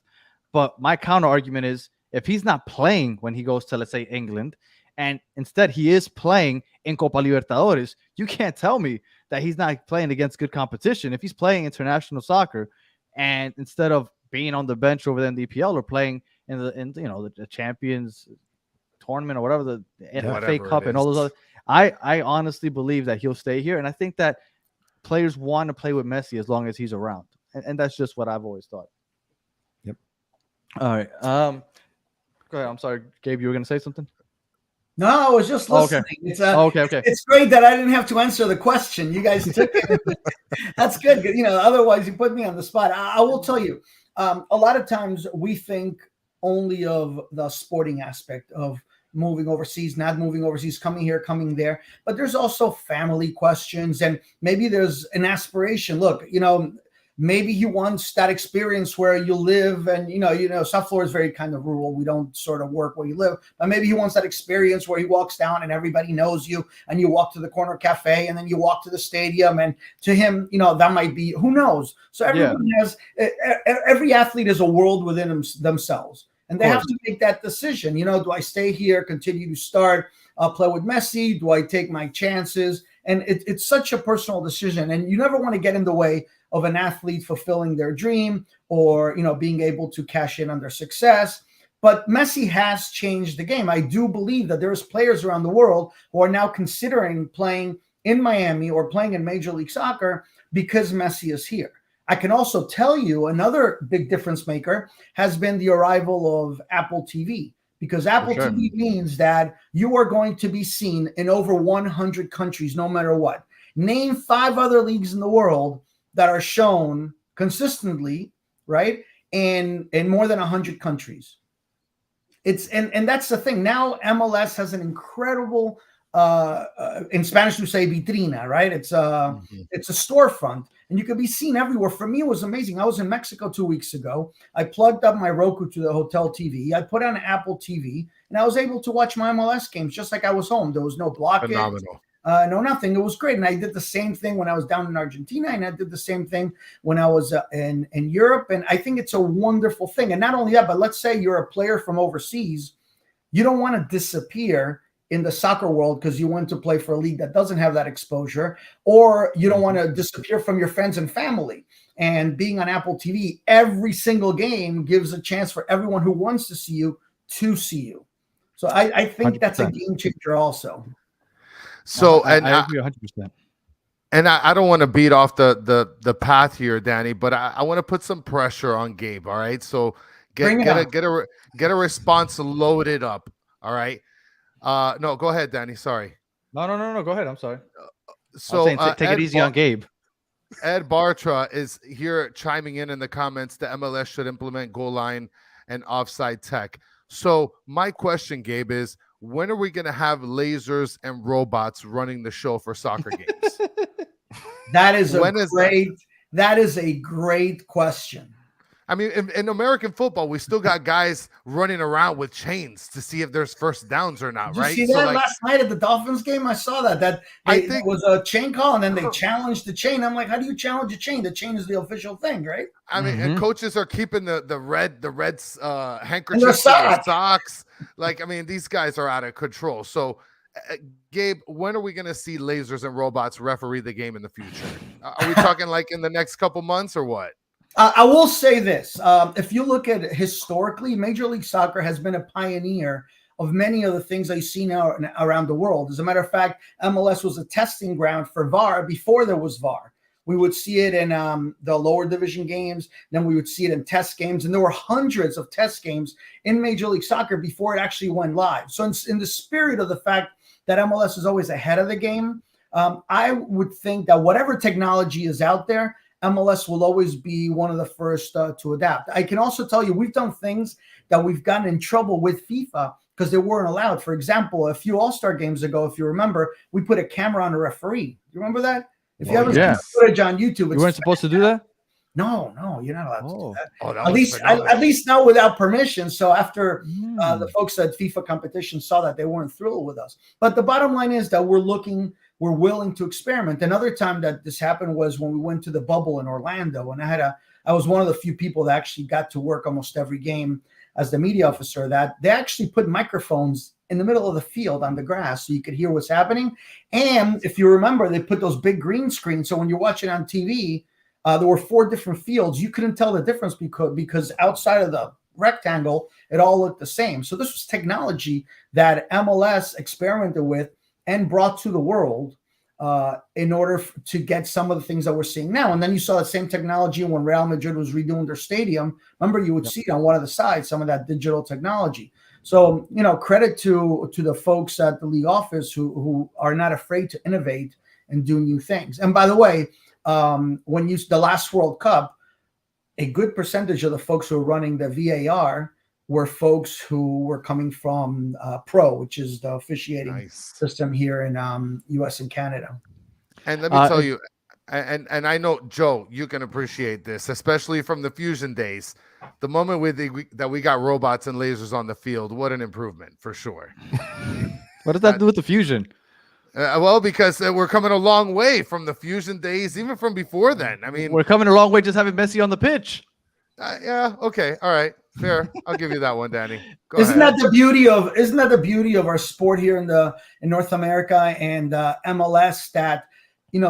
But my counter argument is, if he's not playing when he goes to, let's say, England, and instead he is playing in Copa Libertadores, you can't tell me that he's not playing against good competition. If he's playing international soccer, and instead of being on the bench over there in the EPL or playing in the Champions tournament or whatever, the FA Cup and all those other, I honestly believe that he'll stay here, and I think that players want to play with Messi as long as he's around, and that's just what I've always thought. Yep. All right. Go ahead. I'm sorry, Gabe. You were going to say something? No, I was just listening. Okay. It's great that I didn't have to answer the question. You guys took it. That's good. Otherwise you put me on the spot. I will tell you, a lot of times we think only of the sporting aspect of moving overseas, not moving overseas, coming here, coming there. But there's also family questions, and maybe there's an aspiration. Look, maybe he wants that experience where you live, and South Florida is very kind of rural. We don't sort of work where you live, but maybe he wants that experience where he walks down and everybody knows you, and you walk to the corner cafe, and then you walk to the stadium, and to him, that might be, who knows? So everyone has, every athlete is a world within themselves, and they have to make that decision. Do I stay here, continue to start, play with Messi? Do I take my chances And it's such a personal decision, and you never want to get in the way of an athlete fulfilling their dream or, being able to cash in on their success. But Messi has changed the game. I do believe that there's players around the world who are now considering playing in Miami or playing in Major League Soccer because Messi is here. I can also tell you another big difference maker has been the arrival of Apple TV, because Apple TV means that you are going to be seen in over 100 countries, no matter what. Name 5 other leagues in the world that are shown consistently, right, in more than 100 countries. And that's the thing. Now MLS has an incredible, in Spanish we say vitrina, right? It's a storefront, and you can be seen everywhere. For me, it was amazing. I was in Mexico 2 weeks ago. I plugged up my Roku to the hotel TV. I put on Apple TV, and I was able to watch my MLS games just like I was home. There was no blockage. Phenomenal. No, nothing. It was great. And I did the same thing when I was down in Argentina, and I did the same thing when I was in Europe. And I think it's a wonderful thing. And not only that, but let's say you're a player from overseas. You don't want to disappear in the soccer world because you want to play for a league that doesn't have that exposure, or you don't want to disappear from your friends and family. And being on Apple TV, every single game gives a chance for everyone who wants to see you to see you. So I think 100%. That's a game changer also. So I agree 100%. And I don't want to beat off the path here, Danny, but I want to put some pressure on Gabe. All right, so get a response loaded up. All right. No, go ahead, Danny. Sorry. No. Go ahead. I'm sorry. So take it easy on Gabe. Ed Bartra is here chiming in the comments. The MLS should implement goal line and offside tech. So my question, Gabe, is when are we going to have lasers and robots running the show for soccer games? That is a great question. I mean, in American football, we still got guys running around with chains to see if there's first downs or not, right? Did you see that last night at the Dolphins game? I saw that. It was a chain call, and then they challenged the chain. I'm like, how do you challenge a chain? The chain is the official thing, right? I mean, and coaches are keeping the red handkerchiefs in their socks. Like, I mean, these guys are out of control. So, Gabe, when are we going to see lasers and robots referee the game in the future? Are we talking like in the next couple months or what? I will say this. If you look at it historically, Major League Soccer has been a pioneer of many of the things that you see now around the world. As a matter of fact, MLS was a testing ground for VAR before there was VAR. We would see it in the lower division games. Then we would see it in test games. And there were hundreds of test games in Major League Soccer before it actually went live. So in the spirit of the fact that MLS is always ahead of the game, I would think that whatever technology is out there, MLS will always be one of the first to adapt. I can also tell you we've done things that we've gotten in trouble with FIFA because they weren't allowed. For example, a few All-Star games ago, if you remember, we put a camera on a referee. You remember that? If you haven't seen footage on YouTube, you weren't supposed to do that? No, you're not allowed to do that. At least not without permission. So after the folks at FIFA competition saw that, they weren't thrilled with us. But the bottom line is that we're willing to experiment. Another time that this happened was when we went to the bubble in Orlando, and I was one of the few people that actually got to work almost every game as the media officer. That they actually put microphones in the middle of the field on the grass so you could hear what's happening. And if you remember, they put those big green screens. So when you're watching on TV, there were 4 different fields. You couldn't tell the difference because outside of the rectangle, it all looked the same. So this was technology that MLS experimented with and brought to the world in order to get some of the things that we're seeing now. And then you saw the same technology when Real Madrid was redoing their stadium. Remember, you would see on one of the sides some of that digital technology. So, credit to the folks at the league office who are not afraid to innovate and do new things. And by the way, the last World Cup, a good percentage of the folks who were running the VAR were folks who were coming from Pro, which is the officiating system here in U.S. and Canada. And let me tell you, and I know, Joe, you can appreciate this, especially from the Fusion days. The moment that we got robots and lasers on the field, what an improvement for sure. What does that do with the Fusion? Well, because we're coming a long way from the Fusion days, even from before then. I mean, we're coming a long way just having Messi on the pitch. Yeah. Okay. All right. Fair. I'll give you that one, Danny. Go Isn't ahead. that the beauty of our sport here in North America and MLS, that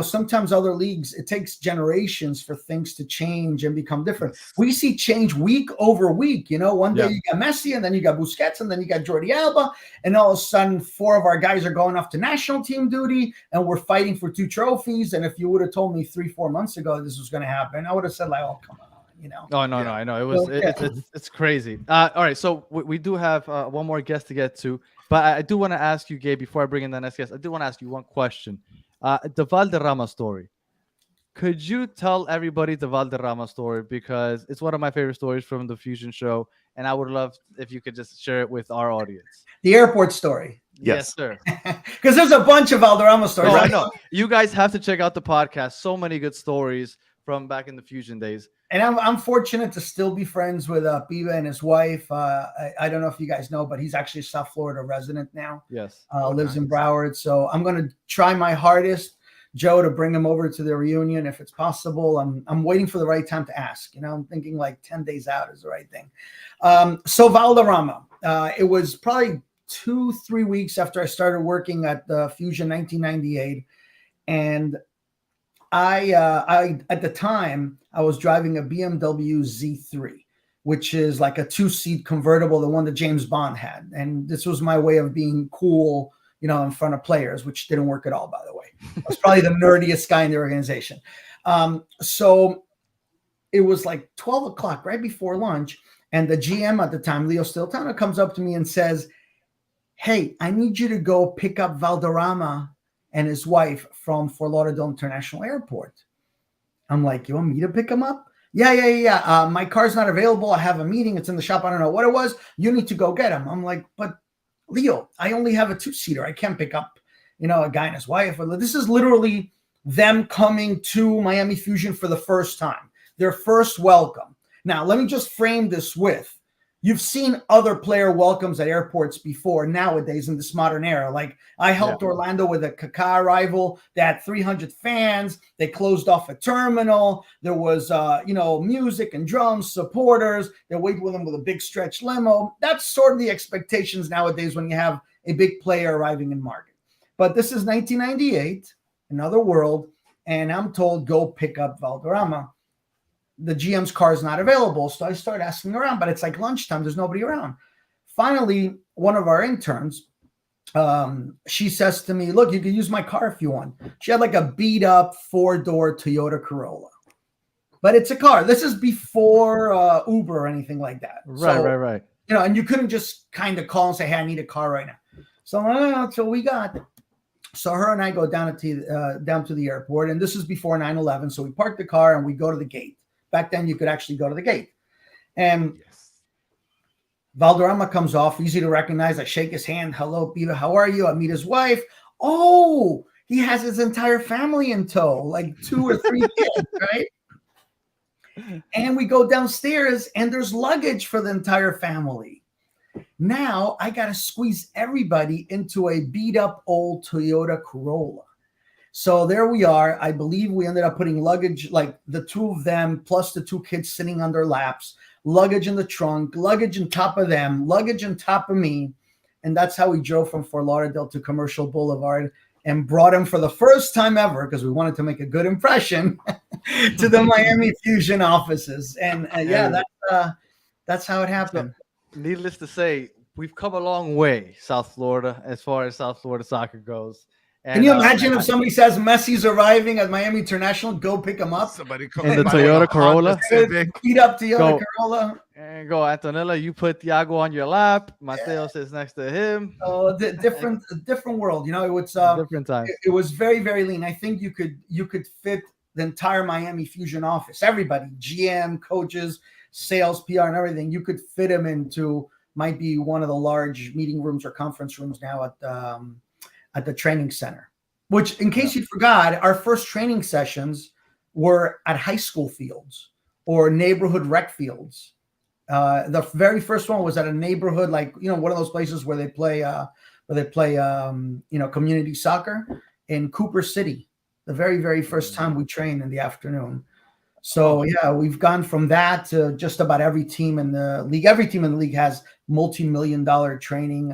sometimes other leagues, it takes generations for things to change and become different. We see change week over week. One day you got Messi, and then you got Busquets, and then you got Jordi Alba, and all of a sudden 4 of our guys are going off to national team duty, and we're fighting for 2 trophies. And if you would have told me 3-4 months ago this was going to happen, I would have said like, oh, come on. Oh no, I know it's crazy. All right, so we do have one more guest to get to, but I do want to ask you, Gabe, before I bring in the next guest, I do want to ask you one question. The Valderrama story. Could you tell everybody the Valderrama story, because it's one of my favorite stories from the Fusion show, and I would love if you could just share it with our audience. The airport story. Yes, sir. Because there's a bunch of Valderrama stories. I know. You guys have to check out the podcast. So many good stories from back in the Fusion days. And I'm fortunate to still be friends with Biba and his wife. I don't know if you guys know, but he's actually a South Florida resident now. Yes. Lives in Broward. So I'm going to try my hardest, Joe, to bring him over to the reunion if it's possible. I'm waiting for the right time to ask. I'm thinking like 10 days out is the right thing. So Valderrama, it was probably 2-3 weeks after I started working at the Fusion 1998. And I at the time I was driving a BMW Z3, which is like a 2-seat convertible, the one that James Bond had. And this was my way of being cool, in front of players, which didn't work at all, by the way. I was probably the nerdiest guy in the organization. So it was like 12 o'clock, right before lunch. And the GM at the time, Leo Stiltano, comes up to me and says, hey, I need you to go pick up Valderrama and his wife from Fort Lauderdale International Airport. I'm like, you want me to pick him up? Yeah. My car's not available. I have a meeting. It's in the shop. I don't know what it was. You need to go get him. I'm like, but Leo, I only have a 2-seater. I can't pick up, a guy and his wife. This is literally them coming to Miami Fusion for the first time, their first welcome. Now, let me just frame this with, you've seen other player welcomes at airports before nowadays in this modern era. Like I helped Orlando with a Kaká arrival. They had 300 fans. They closed off a terminal. There was, music and drums, supporters. They waited with them with a big stretch limo. That's sort of the expectations nowadays when you have a big player arriving in market. But this is 1998, another world, and I'm told go pick up Valderrama. The GM's car is not available. So I start asking around, but it's like lunchtime. There's nobody around. Finally, one of our interns, she says to me, look, you can use my car if you want. She had like a beat up 4-door Toyota Corolla, but it's a car. This is before Uber or anything like that. Right. And you couldn't just kind of call and say, hey, I need a car right now. So that's what we got. So her and I go down to the airport, and this is before 9/11. So we park the car and we go to the gate. Back then, you could actually go to the gate. And Valderrama comes off, easy to recognize. I shake his hand. Hello, Peter. How are you? I meet his wife. Oh, he has his entire family in tow, like 2 or 3 kids, right? And we go downstairs, and there's luggage for the entire family. Now, I got to squeeze everybody into a beat-up old Toyota Corolla. So there we are. I believe we ended up putting luggage, like the 2 of them, plus the 2 kids sitting on their laps, luggage in the trunk, luggage on top of them, luggage on top of me. And that's how we drove from Fort Lauderdale to Commercial Boulevard and brought him for the first time ever, because we wanted to make a good impression, to the Miami Fusion offices. And that's how it happened. So, needless to say, we've come a long way, South Florida, as far as South Florida soccer goes. And, can you imagine if somebody says Messi's arriving at Miami International, go pick him up? Somebody in the Toyota Corolla. Beat up Toyota Corolla. And go, Antonella, you put Thiago on your lap. Mateo sits next to him. Oh, different world. It's different time. It was very, very lean. I think you could fit the entire Miami Fusion office, everybody, GM, coaches, sales, PR, and everything. You could fit them into, might be one of the large meeting rooms or conference rooms now at the training center, which, in case you forgot, our first training sessions were at high school fields or neighborhood rec fields. The very first one was at a neighborhood, like, one of those places where they play community soccer in Cooper City. The very, very first time we trained in the afternoon. So yeah, we've gone from that to just about every team in the league. Every team in the league has multi-million-dollar training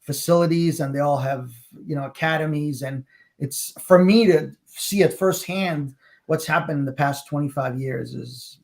facilities, and they all have academies. And it's for me to see it firsthand what's happened in the past 25 years is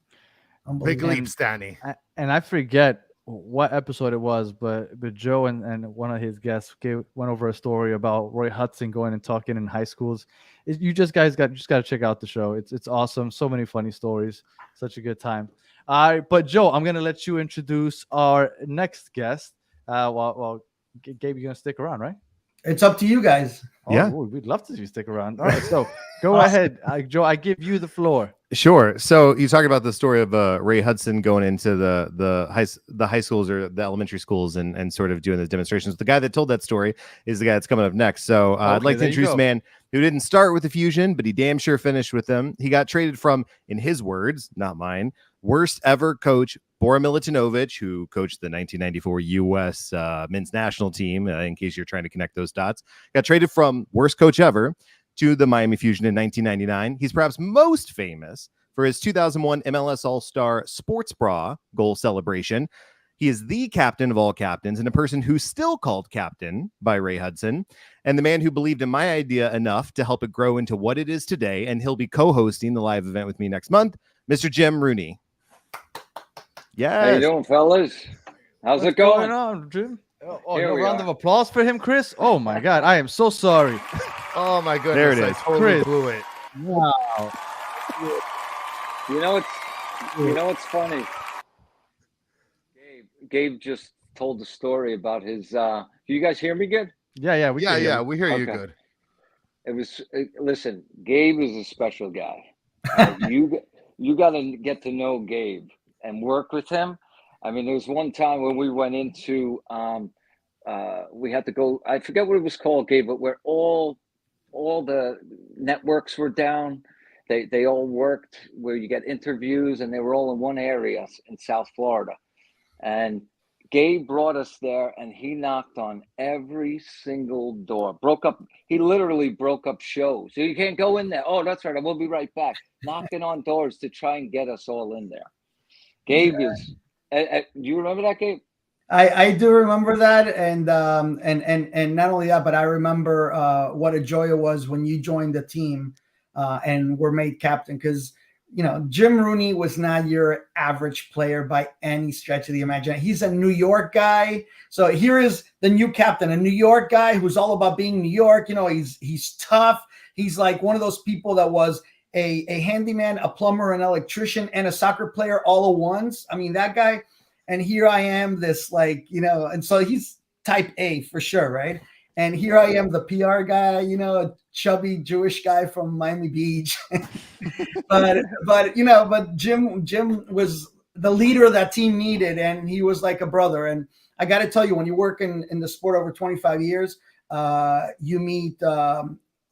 Big unbelievable. leaps, Danny. And I forget what episode it was, but Joe and one of his guests went over a story about Roy Hudson going and talking in high schools. You just got to check out the show. It's awesome. So many funny stories. Such a good time. But Joe, I'm gonna let you introduce our next guest. Well, Gabe, you're gonna stick around, right? It's up to you guys. Yeah. We'd love to see you stick around. All right, so go ahead, Joe. I give you the floor. Sure. So you talk about the story of Ray Hudson going into the high schools or the elementary schools and sort of doing the demonstrations. The guy that told that story is the guy that's coming up next. So I'd like to introduce a man who didn't start with the Fusion, but he damn sure finished with them. He got traded from, in his words, not mine, worst ever coach Bora Milutinovic, who coached the 1994 U.S. men's national team, in case you're trying to connect those dots. Got traded from worst coach ever to the Miami Fusion in 1999. He's perhaps most famous for his 2001 MLS All-Star Sports Bra goal celebration. He is the captain of all captains and a person who's still called captain by Ray Hudson, and the man who believed in my idea enough to help it grow into what it is today. And he'll be co-hosting the live event with me next month, Mr. Jim Rooney. Yes. How you doing, fellas? How's it going going? on, Jim? Oh, Here no we round are. of applause for him, Chris. Oh my God, I am so sorry. Oh my goodness. There it I is. totally Chris. blew it. Wow. You know what's funny? Gabe just told the story about his. Do you guys hear me good? Yeah, we can hear you. We hear you Okay. good. It was. Listen, Gabe is a special guy. You got to get to know Gabe and work with him. I mean, there was one time when we went into. We had to go. I forget what it was called, Gabe, but where all the networks were down. They all worked where you get interviews, and they were all in one area in South Florida. And Gabe brought us there, and he knocked on every single door. He literally broke up shows. So you can't go in there. Oh, that's right. I will be right back. Knocking on doors to try and get us all in there. Gabe is. Do you remember that, Gabe? I do remember that, and not only that, but I remember what a joy it was when you joined the team and were made captain, because Jim Rooney was not your average player by any stretch of the imagination. He's a New York guy. So here is the new captain, a New York guy who's all about being New York. He's tough. He's like one of those people that was a handyman, a plumber, an electrician, and a soccer player all at once. I mean, that guy. And here I am, this and so he's type A for sure, right? And here I am, the PR guy, a chubby Jewish guy from Miami Beach. but Jim was the leader that team needed, and he was like a brother. And I got to tell you, when you work in the sport over 25 years, you meet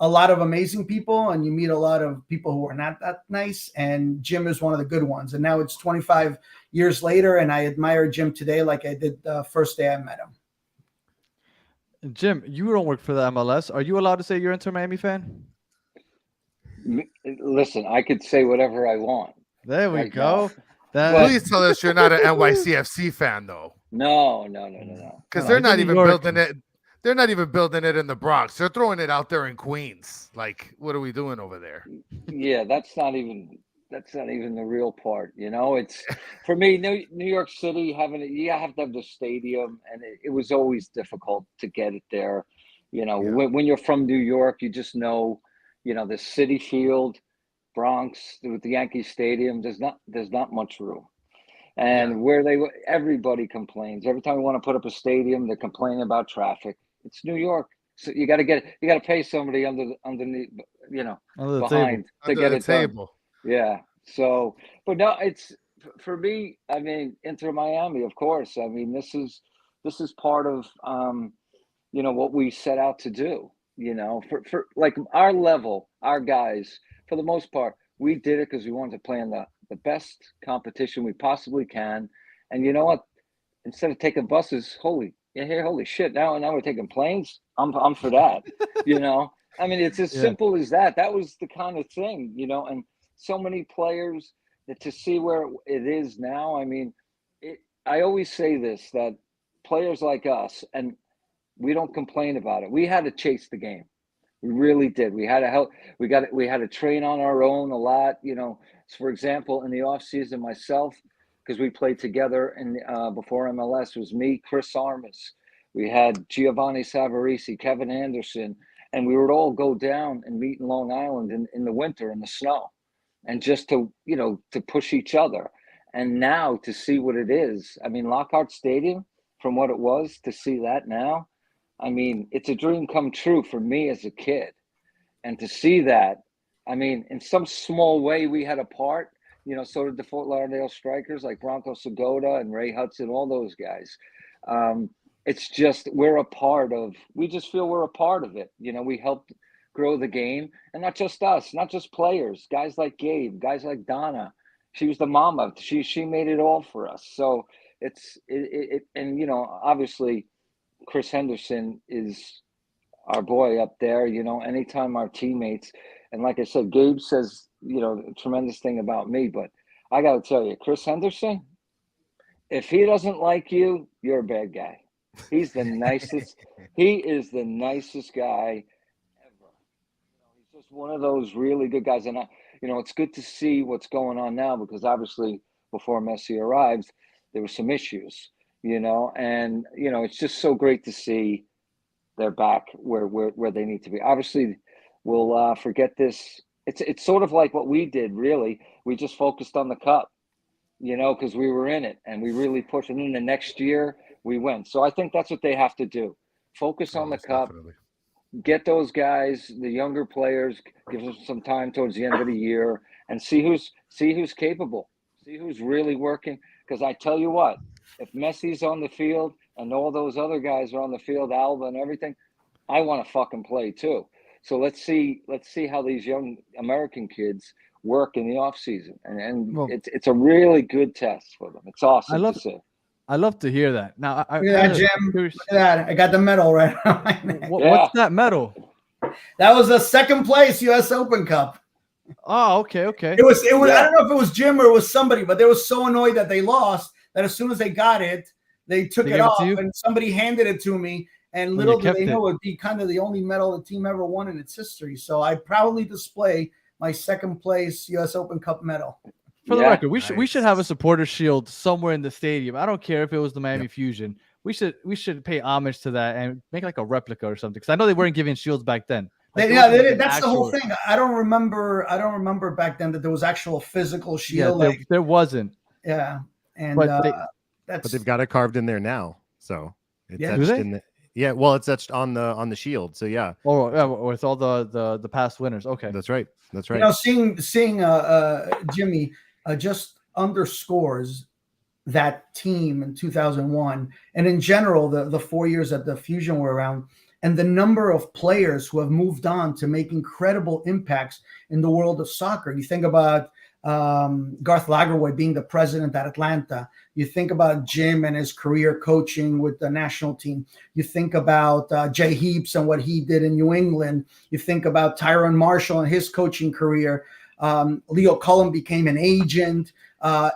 a lot of amazing people, and you meet a lot of people who are not that nice. And Jim is one of the good ones. And now it's 25 years later, and I admire Jim today like I did the first day I met him. Jim, you don't work for the MLS. Are you allowed to say you're Inter Miami fan? Listen, I could say whatever I want. There we Right go. Please tell us you're not an NYCFC fan, though. No. Because No, they're he's not in even New York. building it. They're not even building it in the Bronx. They're throwing it out there in Queens. Like, what are we doing over there? Yeah, that's not even the real part. It's for me, New York City you have to have the stadium, and it was always difficult to get it there. When you're from New York, you just know, the City Field, Bronx with the Yankee Stadium. There's not much room, and everybody complains every time we want to put up a stadium. They're complaining about traffic. It's New York, so you got to pay somebody underneath, behind to get it done. Yeah. So, but no, it's for me. I mean, Inter Miami, of course. I mean, this is part of what we set out to do. For like our level, our guys, for the most part, we did it because we wanted to play in the best competition we possibly can. And you know what? Instead of taking buses, holy shit! Now we're taking planes. I'm for that. I mean, it's as simple as that. That was the kind of thing, and so many players, to see where it is now, I mean, I always say this, that players like us, and we don't complain about it. We had to chase the game. We really did. We had to help. We had to train on our own a lot. You know, so for example, in the off season, myself, because we played together in before MLS, was me, Chris Armas. We had Giovanni Savarese, Kevin Anderson, and we would all go down and meet in Long Island in the winter in the snow, and just to push each other. And now to see what it is, I mean, Lockhart Stadium, from what it was to see that now, I mean, it's a dream come true for me as a kid. And to see that, I mean, in some small way we had a part, you know, so did the Fort Lauderdale Strikers like Bronco Sagoda and Ray Hudson, all those guys. It's just, we just feel we're a part of it. You know, we helped grow the game, and not just us, not just players, guys like Gabe, guys like Donna. She was the mama. She made it all for us. So and you know, obviously Chris Henderson is our boy up there. You know, anytime our teammates, and like I said, Gabe says, you know, a tremendous thing about me, but I got to tell you, Chris Henderson, if he doesn't like you, you're a bad guy. He's the nicest. He is the nicest guy ever. You know, he's just one of those really good guys. And you know, it's good to see what's going on now, because obviously before Messi arrives, there were some issues, you know, and, you know, it's just so great to see they're back where they need to be. Obviously, we'll forget this. It's sort of like what we did, really. We just focused on the cup, you know, because we were in it, and we really pushed it in. The next year we went. So I think that's what they have to do. Focus on the cup. Definitely. Get those guys, the younger players, give them some time towards the end of the year, and see who's capable, see who's really working. Because I tell you what, if Messi's on the field and all those other guys are on the field, Alba and everything, I want to fucking play too. So let's see how these young American kids work in the off season, and well, it's a really good test for them. It's awesome to see. I love to hear that. Now, look at that, Jim. Look at that. I got the medal right on my neck. What's that medal? That was the second place U.S. Open Cup. Oh, okay. It was. Yeah. I don't know if it was Jim or it was somebody, but they were so annoyed that they lost that as soon as they got it, they took it off, and somebody handed it to me. And little did they know it would be kind of the only medal the team ever won in its history. So I proudly display my second place U.S. Open Cup medal. For the record, we should have a supporter shield somewhere in the stadium. I don't care if it was the Miami Fusion. We should pay homage to that and make like a replica or something. Because I know they weren't giving shields back then. Like, they did. That's the whole thing. I don't remember back then that there was actual physical shield. Yeah, there wasn't. Yeah, and but they've got it carved in there now. So it's etched in the. Yeah, well, it's etched on the shield. So yeah. Oh, yeah, with all the past winners. Okay, that's right. You know, seeing Jimmy just underscores that team in 2001, and in general the 4 years that the Fusion were around, and the number of players who have moved on to make incredible impacts in the world of soccer. You think about Garth Lagerwood being the president at Atlanta. You think about Jim and his career coaching with the national team. You think about Jay Heaps and what he did in New England. You think about Tyrone Marshall and his coaching career. Leo Cullen became an agent.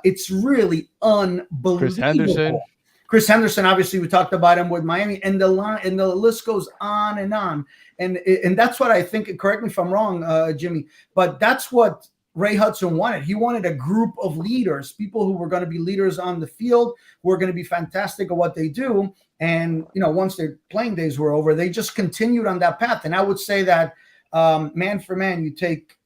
It's really unbelievable. Chris Henderson, obviously, we talked about him with Miami, and the list goes on and on. And that's what I think. Correct me if I'm wrong, Jimmy, but that's what Ray Hudson wanted. He wanted a group of leaders, people who were going to be leaders on the field, who were going to be fantastic at what they do. And, you know, once their playing days were over, they just continued on that path. And I would say that man for man, you take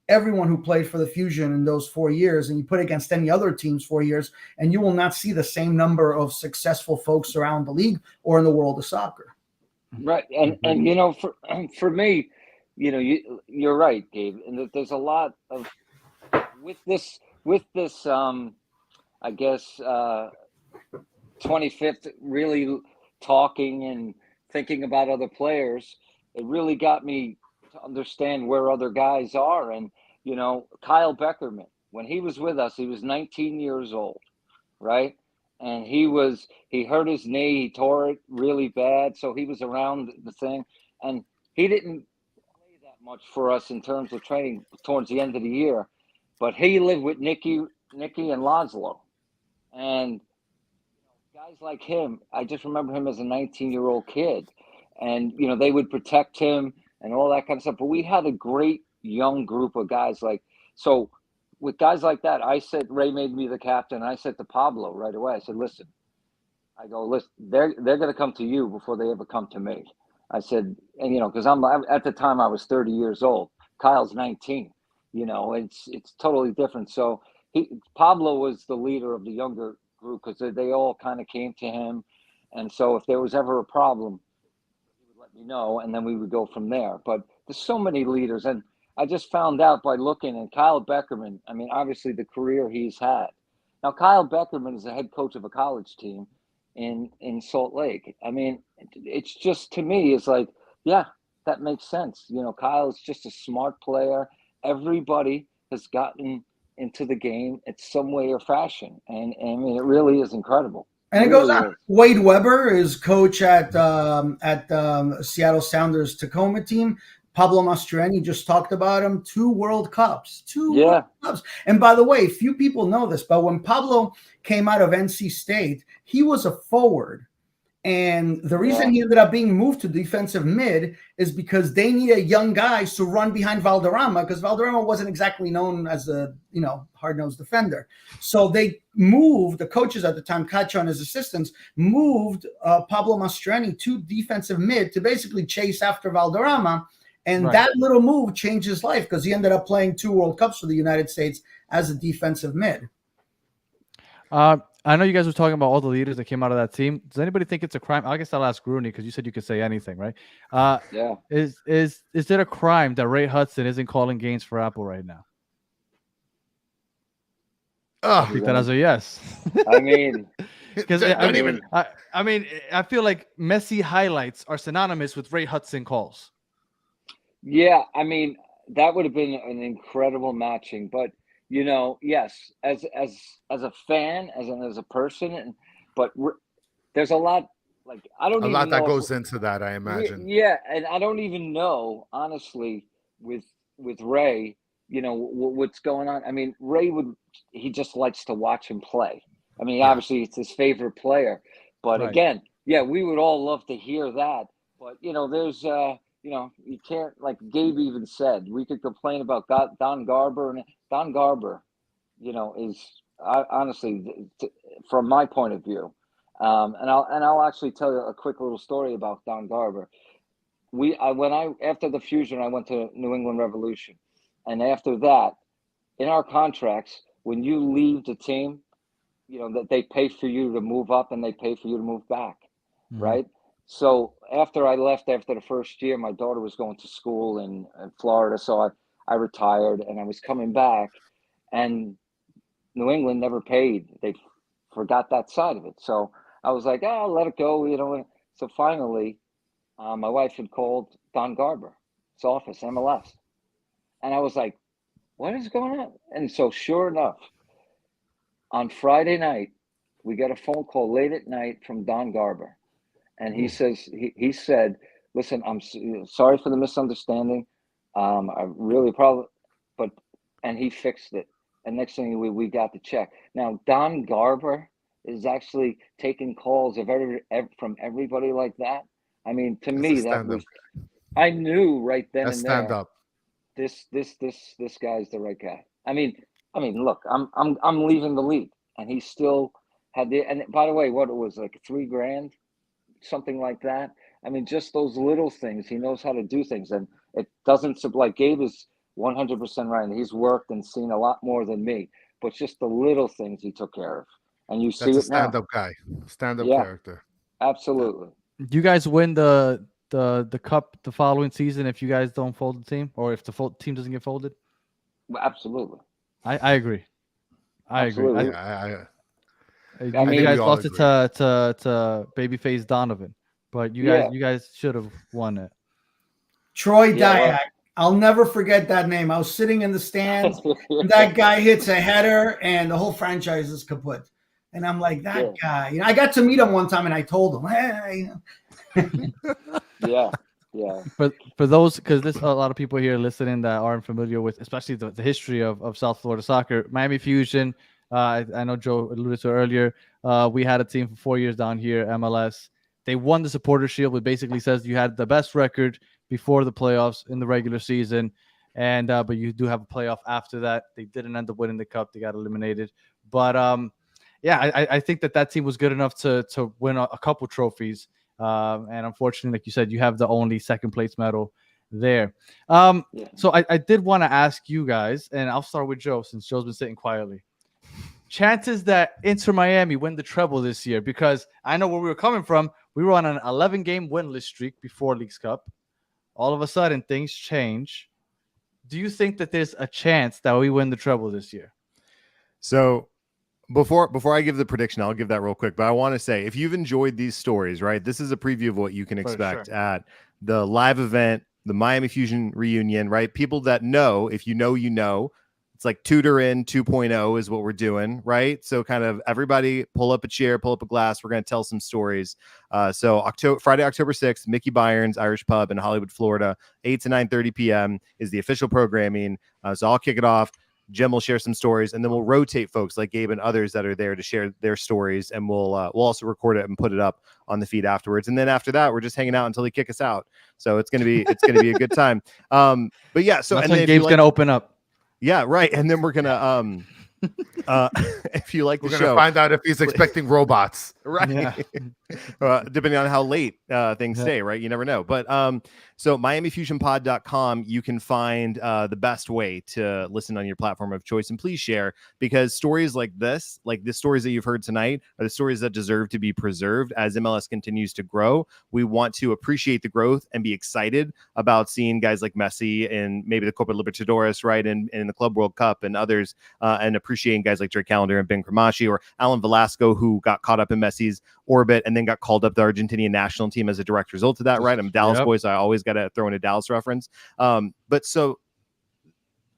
everyone who played for the Fusion in those 4 years and you put it against any other team's 4 years, and you will not see the same number of successful folks around the league or in the world of soccer. Right. And you know, for me, you know, you're right, Gabe. And there's a lot of with this I guess 25th really talking and thinking about other players. It really got me to understand where other guys are. And, you know, Kyle Beckerman, when he was with us, he was 19 years old, right? And he hurt his knee, he tore it really bad. So he was around the thing, and he didn't play that much for us in terms of training towards the end of the year. But he lived with Nicky Nicky and Laszlo. And guys like him, I just remember him as a 19-year-old kid. And, they would protect him and all that kind of stuff. But we had a great young group of guys. So with guys like that, I said, Ray made me the captain. I said to Pablo right away, I said, listen, they're going to come to you before they ever come to me. I said, and, because at the time I was 30 years old. Kyle's 19, it's totally different. So Pablo was the leader of the younger group because they all kind of came to him. And so if there was ever a problem, he would let me know, and then we would go from there. But there's so many leaders. And I just found out by looking at Kyle Beckerman, I mean, obviously the career he's had. Now, Kyle Beckerman is the head coach of a college team in Salt Lake. I mean, it's just, to me, it's like, yeah, that makes sense. Kyle is just a smart player. Everybody has gotten into the game in some way or fashion. And I mean, it really is incredible. And it goes on. Wade Weber is coach at Seattle Sounders Tacoma team. Pablo Mastroeni, just talked about him. 2 World Cups. World Cups. And by the way, few people know this, but when Pablo came out of NC State, he was a forward. And the reason he ended up being moved to defensive mid is because they needed young guys to run behind Valderrama, because Valderrama wasn't exactly known as a, hard-nosed defender. So they moved, the coaches at the time, Cacho and his assistants, moved Pablo Mastroeni to defensive mid to basically chase after Valderrama. And that little move changed his life because he ended up playing 2 World Cups for the United States as a defensive mid. I know you guys were talking about all the leaders that came out of that team. Does anybody think it's a crime? I guess I'll ask Rooney because you said you could say anything, right? Yeah. Is it a crime that Ray Hudson isn't calling games for Apple right now? I think that as a yes. I mean, because I mean, I feel like Messi highlights are synonymous with Ray Hudson calls. Yeah, I mean, that would have been an incredible matching, but yes, as a fan, as a person, but there's a lot, like, I don't even know. A lot that goes into that, I imagine. Yeah, and I don't even know, honestly, with Ray, what's going on. I mean, Ray he just likes to watch him play. I mean, obviously it's his favorite player, but again, we would all love to hear that. But there's you can't, like Gabe even said, we could complain about Don Garber, and Don Garber, is honestly, from my point of view, and I'll actually tell you a quick little story about Don Garber. After the fusion, I went to New England Revolution, and after that, in our contracts, when you leave the team, that they pay for you to move up and they pay for you to move back, right? So after I left, after the first year, my daughter was going to school in Florida. So I retired and I was coming back, and New England never paid. They forgot that side of it. So I was like, let it go. So finally, my wife had called Don Garber's office, MLS. And I was like, what is going on? And so sure enough, on Friday night, we got a phone call late at night from Don Garber. And he said, listen, I'm sorry for the misunderstanding. I really and he fixed it. And next thing we got the check. Now, Don Garber is actually taking calls from everybody like that. I mean, to me, that was, I knew right then and there. Stand up. This guy's the right guy. I mean, look, I'm leaving the league, and he still had and by the way, what it was, like $3,000. Something like that. I mean, just those little things. He knows how to do things, and it doesn't, like Gabe is 100% right. And he's worked and seen a lot more than me, but just the little things he took care of, and you see it now. Stand-up guy, stand-up character. Absolutely. Do you guys win the cup the following season if you guys don't fold the team, or if the team doesn't get folded? Absolutely. I agree. I agree. You guys lost it to babyface Donovan, but you guys should have won it. Troy Dyack. I'll never forget that name. I was sitting in the stands, and that guy hits a header, and the whole franchise is kaput. And I'm like, that guy. I got to meet him one time, and I told him, hey. Yeah. For those, because there's a lot of people here listening that aren't familiar with, especially the history of South Florida soccer. Miami Fusion I know Joe alluded to it earlier. We had a team for 4 years down here, MLS. They won the Supporter Shield, which basically says you had the best record before the playoffs in the regular season, and but you do have a playoff after that. They didn't end up winning the cup; they got eliminated. But yeah, I think that team was good enough to win a couple trophies. And unfortunately, like you said, you have the only second place medal there. So I did want to ask you guys, and I'll start with Joe since Joe's been sitting quietly. Chances that Inter Miami win the treble this year, because I know where we were coming from. We were on an 11-game winless streak before Leagues Cup. All of a sudden, things change. Do you think that there's a chance that we win the treble this year? So before I give the prediction, I'll give that real quick. But I want to say, if you've enjoyed these stories, right, this is a preview of what you can expect at the live event, the Miami Fusion reunion, right? People that know, if you know, you know. It's like Tutor in 2.0 is what we're doing, right? So kind of everybody pull up a chair, pull up a glass. We're going to tell some stories. So Friday, October 6th, Mickey Byron's Irish Pub in Hollywood, Florida, 8 to 9:30 p.m. is the official programming. So I'll kick it off. Jim will share some stories, and then we'll rotate folks like Gabe and others that are there to share their stories, and we'll also record it and put it up on the feed afterwards. And then after that, we're just hanging out until they kick us out. So it's gonna be a good time. But yeah, so that's and when then Gabe's gonna open up. Yeah, right. And then we're gonna if you like we're the gonna show, find out if he's expecting robots, right? Yeah. Depending on how late things stay, right? You never know. But so MiamiFusionPod.com, you can find the best way to listen on your platform of choice, and please share, because stories like this, like the stories that you've heard tonight, are the stories that deserve to be preserved as MLS continues to grow. We want to appreciate the growth and be excited about seeing guys like Messi and maybe the Copa Libertadores, right, and in the Club World Cup and others, and appreciating guys like Drake Callender and Ben Cramachi or Alan Velasco, who got caught up in Messi's orbit and then got called up the Argentinian national team as a direct result of that, right? I'm a Dallas boy, so I always got to throw in a Dallas reference. But so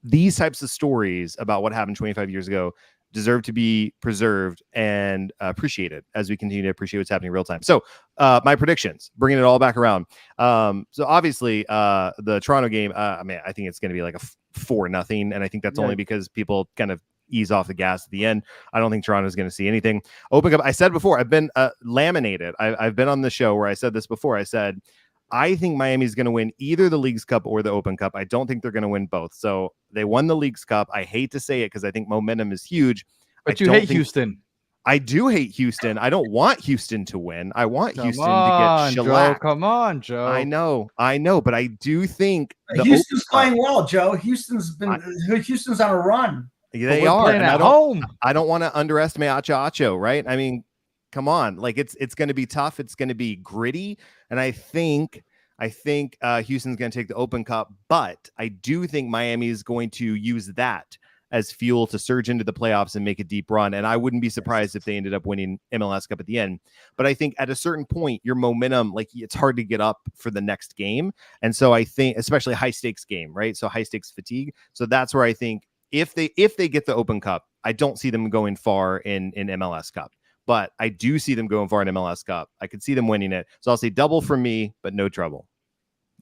these types of stories about what happened 25 years ago deserve to be preserved and appreciated as we continue to appreciate what's happening in real time. So my predictions, bringing it all back around. So obviously the Toronto game, I mean, I think it's going to be like a 4-0. And I think that's only because people kind of ease off the gas at the end. I don't think Toronto's going to see anything. Open Cup, I said before, I've been laminated. I've been on the show where I said this before. I said, I think Miami's going to win either the Leagues Cup or the Open Cup. I don't think they're going to win both. So they won the Leagues Cup. I hate to say it because I think momentum is huge. But you hate Houston. I do hate Houston. I don't want Houston to win. I want Houston to get shellacked. Come on, Joe. I know. But I do think Houston's playing well, Joe. Houston's on a run. They are. And at home. I don't want to underestimate Acho, right? I mean, come on. Like it's going to be tough. It's going to be gritty. And I think Houston's going to take the Open Cup, but I do think Miami is going to use that as fuel to surge into the playoffs and make a deep run. And I wouldn't be surprised if they ended up winning MLS Cup at the end. But I think at a certain point, your momentum, like it's hard to get up for the next game. And so I think, especially a high stakes game, right? So high stakes fatigue. So that's where I think if they get the Open Cup, I don't see them going far in MLS Cup. But I do see them going far in MLS Cup. I could see them winning it. So I'll say double for me, but no trouble.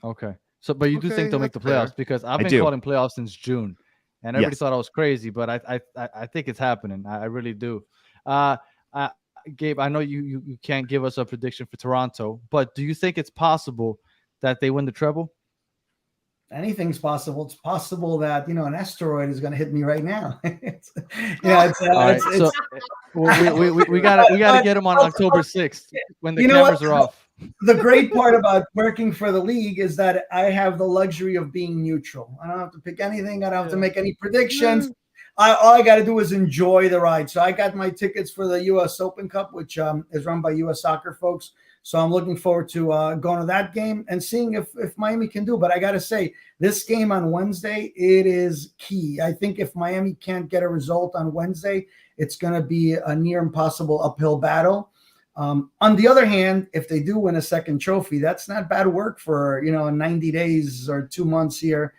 Okay. So, but you do think they'll make the playoffs? Fair. Because I've been calling playoffs since June, and everybody thought I was crazy. But I think it's happening. I really do. Gabe, I know you can't give us a prediction for Toronto, but do you think it's possible that they win the treble? Anything's possible. It's possible that an asteroid is going to hit me right now. We gotta get him on October 6th when the cameras are off. The great part about working for the league is that I have the luxury of being neutral. I don't have to pick anything. I don't have to make any predictions. All I got to do is enjoy the ride. So I got my tickets for the U.S. Open Cup, which is run by U.S. Soccer folks. So I'm looking forward to going to that game and seeing if Miami can do. But I got to say, this game on Wednesday, it is key. I think if Miami can't get a result on Wednesday, it's going to be a near impossible uphill battle. On the other hand, if they do win a second trophy, that's not bad work for 90 days or 2 months here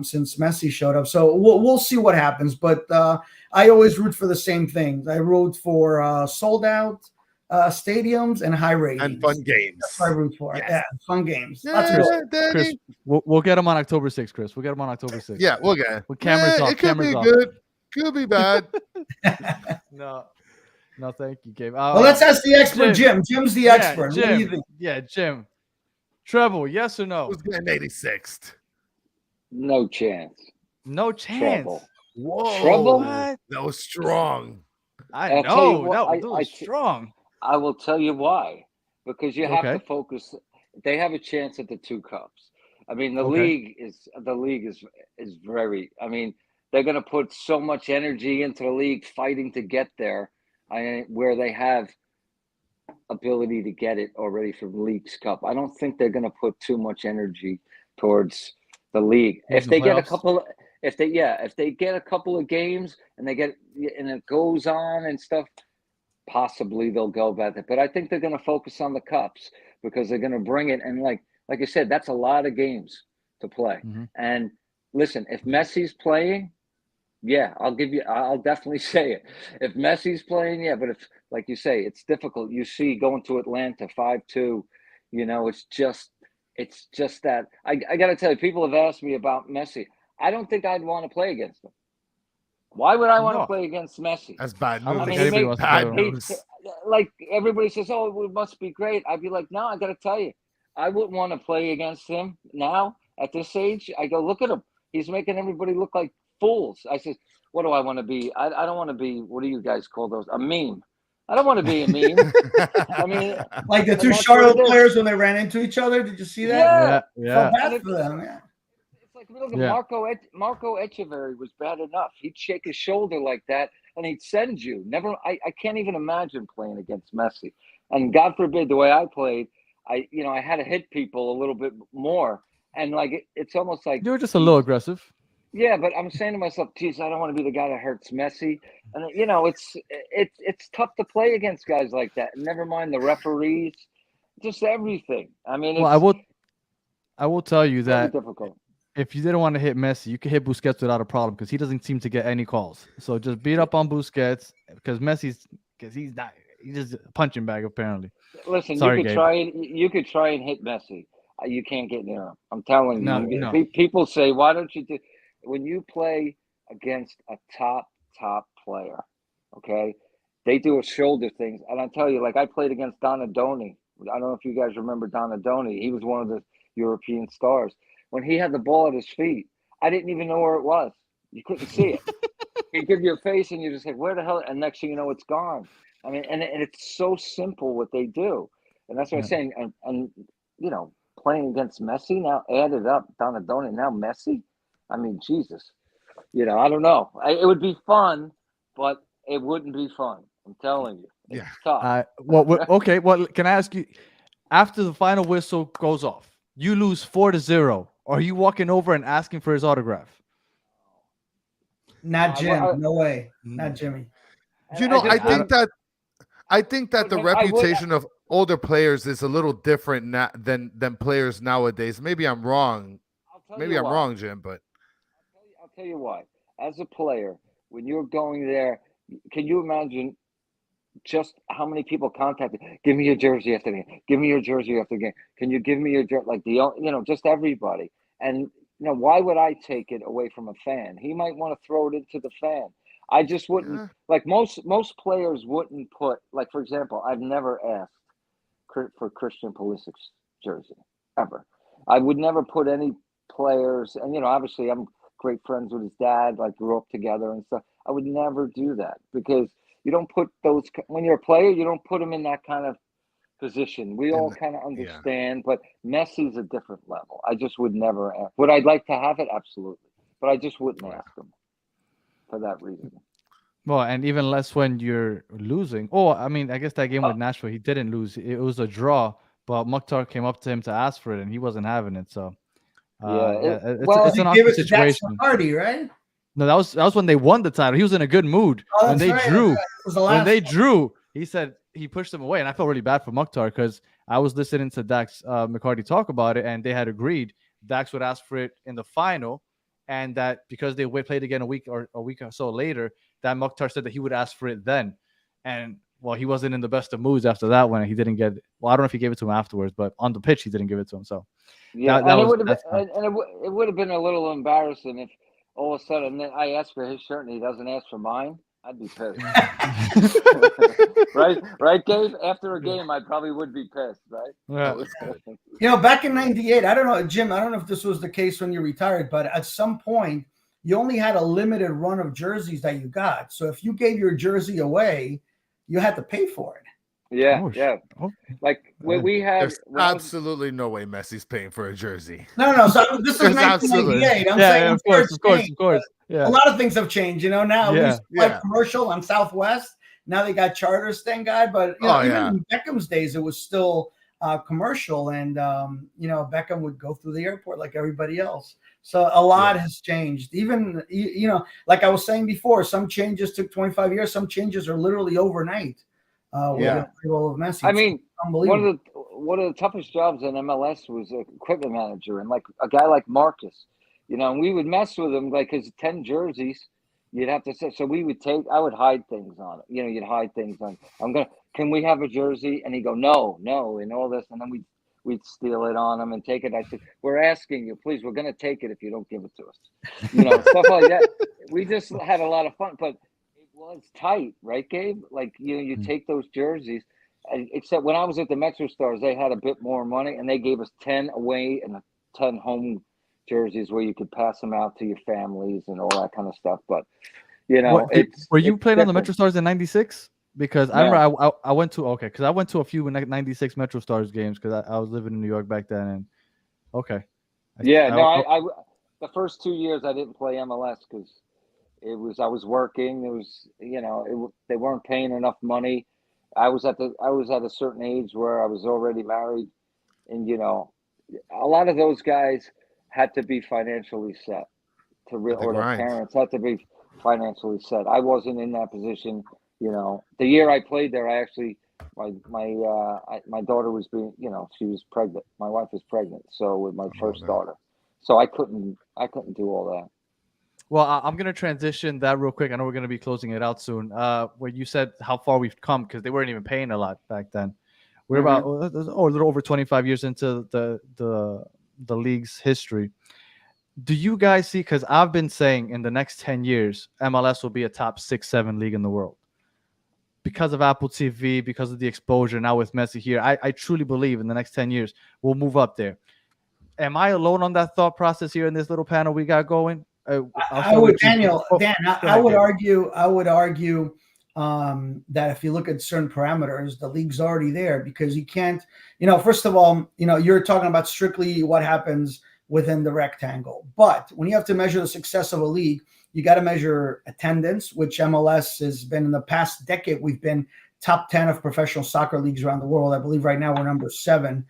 since Messi showed up. So we'll see what happens. But I always root for the same things. I root for sold out stadiums and high ratings and fun games. That's what I root for. Yes. Yeah, fun games. Chris, we'll get them on October 6th. Chris, we'll get them on October 6th. Yeah, we'll get it. With cameras off. It could cameras be off. good. Could be bad. No, thank you, Gabe. Well, let's ask the expert, Jim. Jim's the expert. Jim. What do you think? Yeah, Jim. Treble, yes or no? Who's getting 86th? No chance. No chance. Treble. Whoa. Treble? That was strong. I I'll tell you know. what, That was strong. I will tell you why. Because you have Okay. to focus. They have a chance at the 2 cups. I mean, the Okay. league is very. I mean, they're going to put so much energy into the league fighting to get there. Where they have ability to get it already from League's Cup. I don't think they're going to put too much energy towards the league. If they get a couple, if they get a couple of games and it goes on and stuff, possibly they'll go about it. But I think they're going to focus on the cups because they're going to bring it. And like I said, that's a lot of games to play. Mm-hmm. And listen, if Messi's playing, yeah, I'll definitely say it. If Messi's playing, yeah, but if, like you say, it's difficult. You see going to Atlanta 5-2, it's just that. I got to tell you, people have asked me about Messi. I don't think I'd want to play against him. Why would I want to play against Messi? That's bad I news. don't think anybody wants to play with him. Like everybody says, oh, it must be great. I'd be like, no, I got to tell you, I wouldn't want to play against him now at this age. I go, look at him. He's making everybody look like fools. I said, what do I want to be? I don't want to be, what do you guys call those? A meme. I don't want to be a meme. I mean, like the 2 Charlotte players when they ran into each other. Did you see that? Yeah. Bad for them, yeah. It's like, look at Marco Echeverri was bad enough. He'd shake his shoulder like that and he'd send you. I can't even imagine playing against Messi. And God forbid, the way I played, I had to hit people a little bit more. And like, it's almost like you were just a little aggressive. Yeah, but I'm saying to myself, geez, I don't want to be the guy that hurts Messi. And it's tough to play against guys like that. Never mind the referees, just everything. I mean, I will tell you that difficult. If you didn't want to hit Messi, you could hit Busquets without a problem because he doesn't seem to get any calls. So just beat up on Busquets because he's just a punching bag apparently. Listen, Sorry, you could try and hit Messi. You can't get near him. I'm telling you. No. People say, why don't you do? When you play against a top player, okay, they do a shoulder thing. And I tell you, like I played against Donadoni. I don't know if you guys remember Donadoni. He was one of the European stars. When he had the ball at his feet, I didn't even know where it was. You couldn't see it. He'd give you a face and you just like, where the hell? And next thing you know, it's gone. I mean, and it's so simple what they do. And that's what I'm saying. And playing against Messi now, added up Donadoni, now Messi. I mean, Jesus, I don't know. It would be fun, but it wouldn't be fun. I'm telling you. It's tough. Okay. Well, can I ask you, after the final whistle goes off, you lose 4-0. Are you walking over and asking for his autograph? Not Jim. No way. Not Jimmy. I think that the reputation of older players is a little different than players nowadays. Maybe I'm wrong. Maybe I'm wrong, Jim, but I'll tell you why. As a player, when you're going there, can you imagine just how many people contacted? Give me your jersey after the game. Give me your jersey after the game. Can you give me your jersey? Like just everybody. And why would I take it away from a fan? He might want to throw it into the fan. I just wouldn't. Like most players wouldn't put. Like for example, I've never asked for Christian Pulisic's jersey ever. I would never put any players, and obviously I'm great friends with his dad, like grew up together and stuff. I would never do that because you don't put those, when you're a player, you don't put them in that kind of position. We all kind of understand, but Messi's a different level. I just would never ask. Would I like to have it? Absolutely. But I just wouldn't ask him for that reason. Well, and even less when you're losing. Oh, I mean, I guess that game with Nashville, he didn't lose. It was a draw, but Mukhtar came up to him to ask for it, and he wasn't having it. So, it's an awkward situation. Party, right? No, that was when they won the title. He was in a good mood. When they drew, he said he pushed them away, and I felt really bad for Mukhtar because I was listening to Dax McCarty talk about it, and they had agreed Dax would ask for it in the final, and that because they played again a week or so later, that Mukhtar said that he would ask for it then, and well, he wasn't in the best of moods after that when he didn't get it. Well, I don't know if he gave it to him afterwards, but on the pitch he didn't give it to him. So yeah, it would have been a little embarrassing if all of a sudden I ask for his shirt and he doesn't ask for mine, I'd be pissed. right, Gabe? After a game, I probably would be pissed, right? Yeah. Back in '98, I don't know, Jim, I don't know if this was the case when you retired, but at some point, you only had a limited run of jerseys that you got. So if you gave your jersey away, you had to pay for it. Yeah, Oh, yeah. okay. Like we had. There's absolutely no way Messi's paying for a jersey. No. So this is 1998. I'm saying, of course. Yeah. A lot of things have changed. Now we Yeah. like commercial on Southwest. Now they got charters, thank God. But even in Beckham's days, it was still commercial, and Beckham would go through the airport like everybody else. So a lot has changed. Even like I was saying before, some changes took 25 years. Some changes are literally overnight. With the role of Messi. I mean, unbelievable. one of the toughest jobs in MLS was an equipment manager, and like a guy like Marcus, and we would mess with him like his 10 jerseys. You'd have to say, so I would hide things on it. You'd hide things on. Can we have a jersey? And he'd go, no, and all this, and then we'd steal it on him and take it. I said, we're asking you, please, we're going to take it if you don't give it to us. Stuff like that. We just had a lot of fun, but it was tight, right, Gabe? Like, you take those jerseys, except when I was at the Metro Stars, they had a bit more money, and they gave us 10 away and 10 home jerseys where you could pass them out to your families and all that kind of stuff. But, were you playing on the Metro Stars in '96? Because I remember I went to because I went to a few '96 Metro Stars games because I was living in New York back then. And the first 2 years I didn't play MLS because I was working. It was they weren't paying enough money. I was at a certain age where I was already married, and a lot of those guys had to be financially set or their parents had to be financially set. I wasn't in that position. The year I played there, I actually my daughter was being she was pregnant. My wife was pregnant, so with my first daughter, so I couldn't do all that. Well, I'm going to transition that real quick. I know we're going to be closing it out soon. Where you said how far we've come because they weren't even paying a lot back then. We're about a little over 25 years into the league's history. Do you guys see? Because I've been saying in the next 10 years, MLS will be a top 6-7 league in the world because of Apple TV, because of the exposure. Now with Messi here, I truly believe in the next 10 years we'll move up there. Am I alone on that thought process here in this little panel we got going? I would argue that if you look at certain parameters, the league's already there because you can't, first of all, you're talking about strictly what happens within the rectangle. But when you have to measure the success of a league, you got to measure attendance, which MLS has been in the past decade. We've been top 10 of professional soccer leagues around the world. I believe right now we're number 7.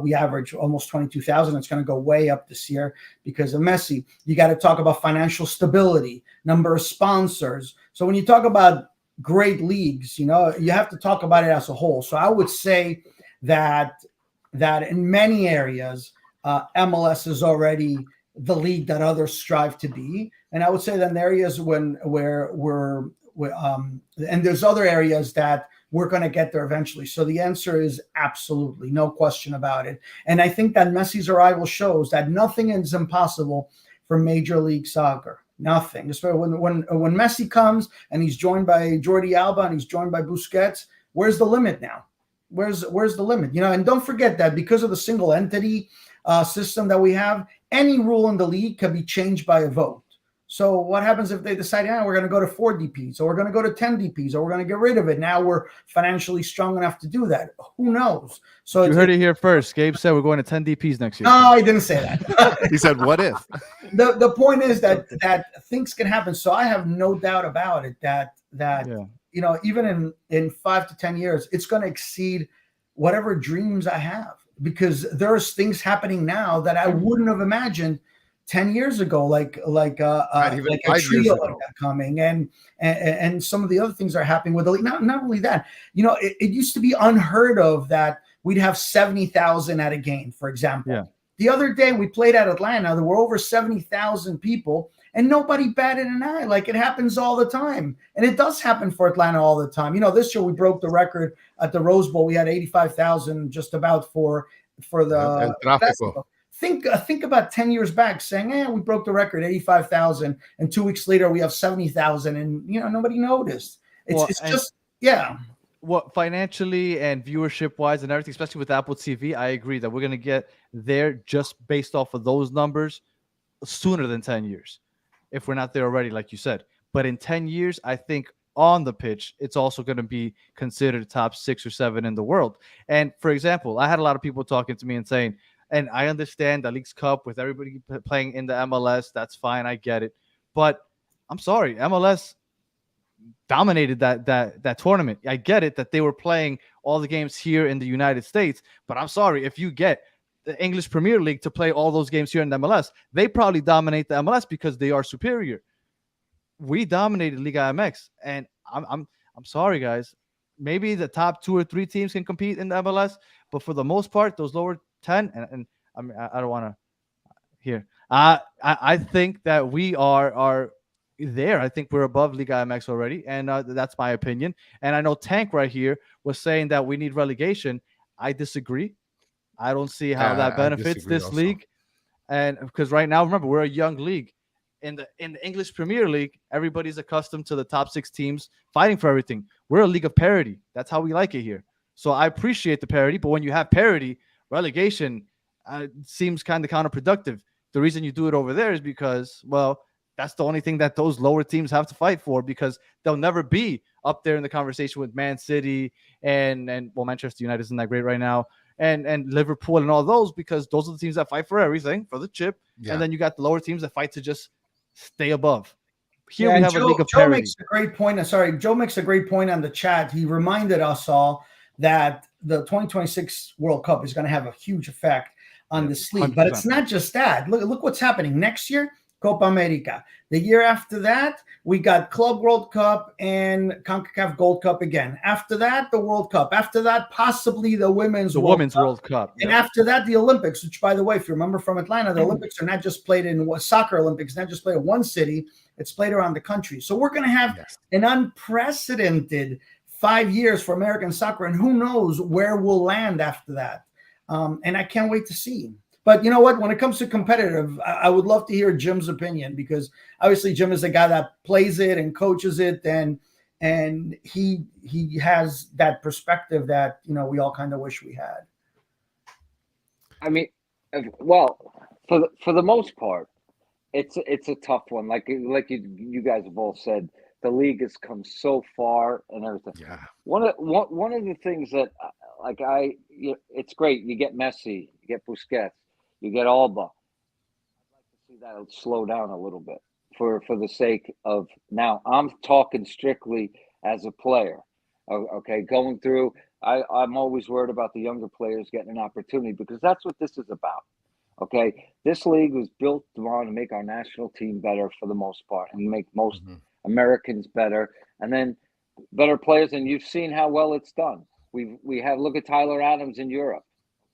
We average almost 22,000. It's going to go way up this year because of Messi. You got to talk about financial stability, number of sponsors. So when you talk about great leagues, you have to talk about it as a whole. So I would say that in many areas, MLS is already the league that others strive to be. And I would say that in areas where and there's other areas that we're going to get there eventually. So the answer is absolutely, no question about it. And I think that Messi's arrival shows that nothing is impossible for Major League Soccer. Nothing. Especially when Messi comes and he's joined by Jordi Alba and he's joined by Busquets, where's the limit now? Where's the limit? And don't forget that because of the single entity system that we have, any rule in the league can be changed by a vote. So what happens if they decide, we're going to go to 4 DPs or we're going to go to 10 DPs or we're going to get rid of it? Now we're financially strong enough to do that. Who knows? So you heard it here first. Gabe said we're going to 10 DPs next year. No, I didn't say that. He said, what if? The point is that things can happen. So I have no doubt about it that even in 5 to 10 years, it's going to exceed whatever dreams I have because there's things happening now that I wouldn't have imagined 10 years ago, like a trio like that coming, and some of the other things are happening with the league. Not only that, it used to be unheard of that we'd have 70,000 at a game, for example. Yeah. The other day we played at Atlanta, there were over 70,000 people, and nobody batted an eye. Like it happens all the time, and it does happen for Atlanta all the time. This year we broke the record at the Rose Bowl. We had 85,000 just about for the think about 10 years back saying, we broke the record, 85,000, and 2 weeks later we have 70,000, and nobody noticed. It's just What financially and viewership wise and everything, especially with Apple TV, I agree that we're gonna get there just based off of those numbers sooner than 10 years, if we're not there already, like you said. But in 10 years, I think on the pitch, it's also going to be considered top 6 or 7 in the world. And for example, I had a lot of people talking to me and saying, and I understand the Leagues Cup with everybody playing in the MLS, that's fine, I get it. But I'm sorry, MLS dominated that tournament. I get it that they were playing all the games here in the United States, but I'm sorry, if you get the English Premier League to play all those games here in the MLS, they probably dominate the MLS because they are superior. We dominated Liga MX, and I'm sorry, guys. Maybe the top 2 or 3 teams can compete in the MLS, but for the most part, those lower 10, and I mean, I don't want to hear. I think that we are there. I think we're above Liga MX already, and that's my opinion. And I know Tank right here was saying that we need relegation. I disagree. I don't see how that benefits this league. And because right now, remember, we're a young league. In the English Premier League, everybody's accustomed to the top 6 teams fighting for everything. We're a league of parity. That's how we like it here. So I appreciate the parity, but when you have parity, relegation seems kind of counterproductive. The reason you do it over there is because, well, that's the only thing that those lower teams have to fight for, because they'll never be up there in the conversation with Man City and Manchester United isn't that great right now, and Liverpool and all those, because those are the teams that fight for everything, for the chip. Yeah. And then you got the lower teams that fight to just stay above. Here we have a league of parity. Joe makes a great point. Joe makes a great point on the chat. He reminded us all that the 2026 World Cup is going to have a huge effect on this league. 100%. But it's not just that. Look what's happening next year. Copa America. The year after that, we got Club World Cup and CONCACAF Gold Cup again. After that, the World Cup. After that, possibly the Women's World Cup. And after that, the Olympics, which, by the way, if you remember from Atlanta, the Olympics are not just played in soccer Olympics, not just played in one city. It's played around the country. So we're going to have an unprecedented 5 years for American soccer, and who knows where we'll land after that. And I can't wait to see. But you know what? When it comes to competitive, I would love to hear Jim's opinion, because obviously Jim is the guy that plays it and coaches it, and he has that perspective that we all kind of wish we had. I mean, well, for the most part, it's a tough one. Like you guys have all said, the league has come so far and everything. Yeah. One of the things that it's great. You get Messi, you get Busquets. You get Alba. I'd like to see that slow down a little bit for the sake of, now I'm talking strictly as a player. Okay, going through, I'm always worried about the younger players getting an opportunity, because that's what this is about. Okay, this league was built to make our national team better for the most part, and make most Americans better, and then better players. And you've seen how well it's done. We have, look at Tyler Adams in Europe.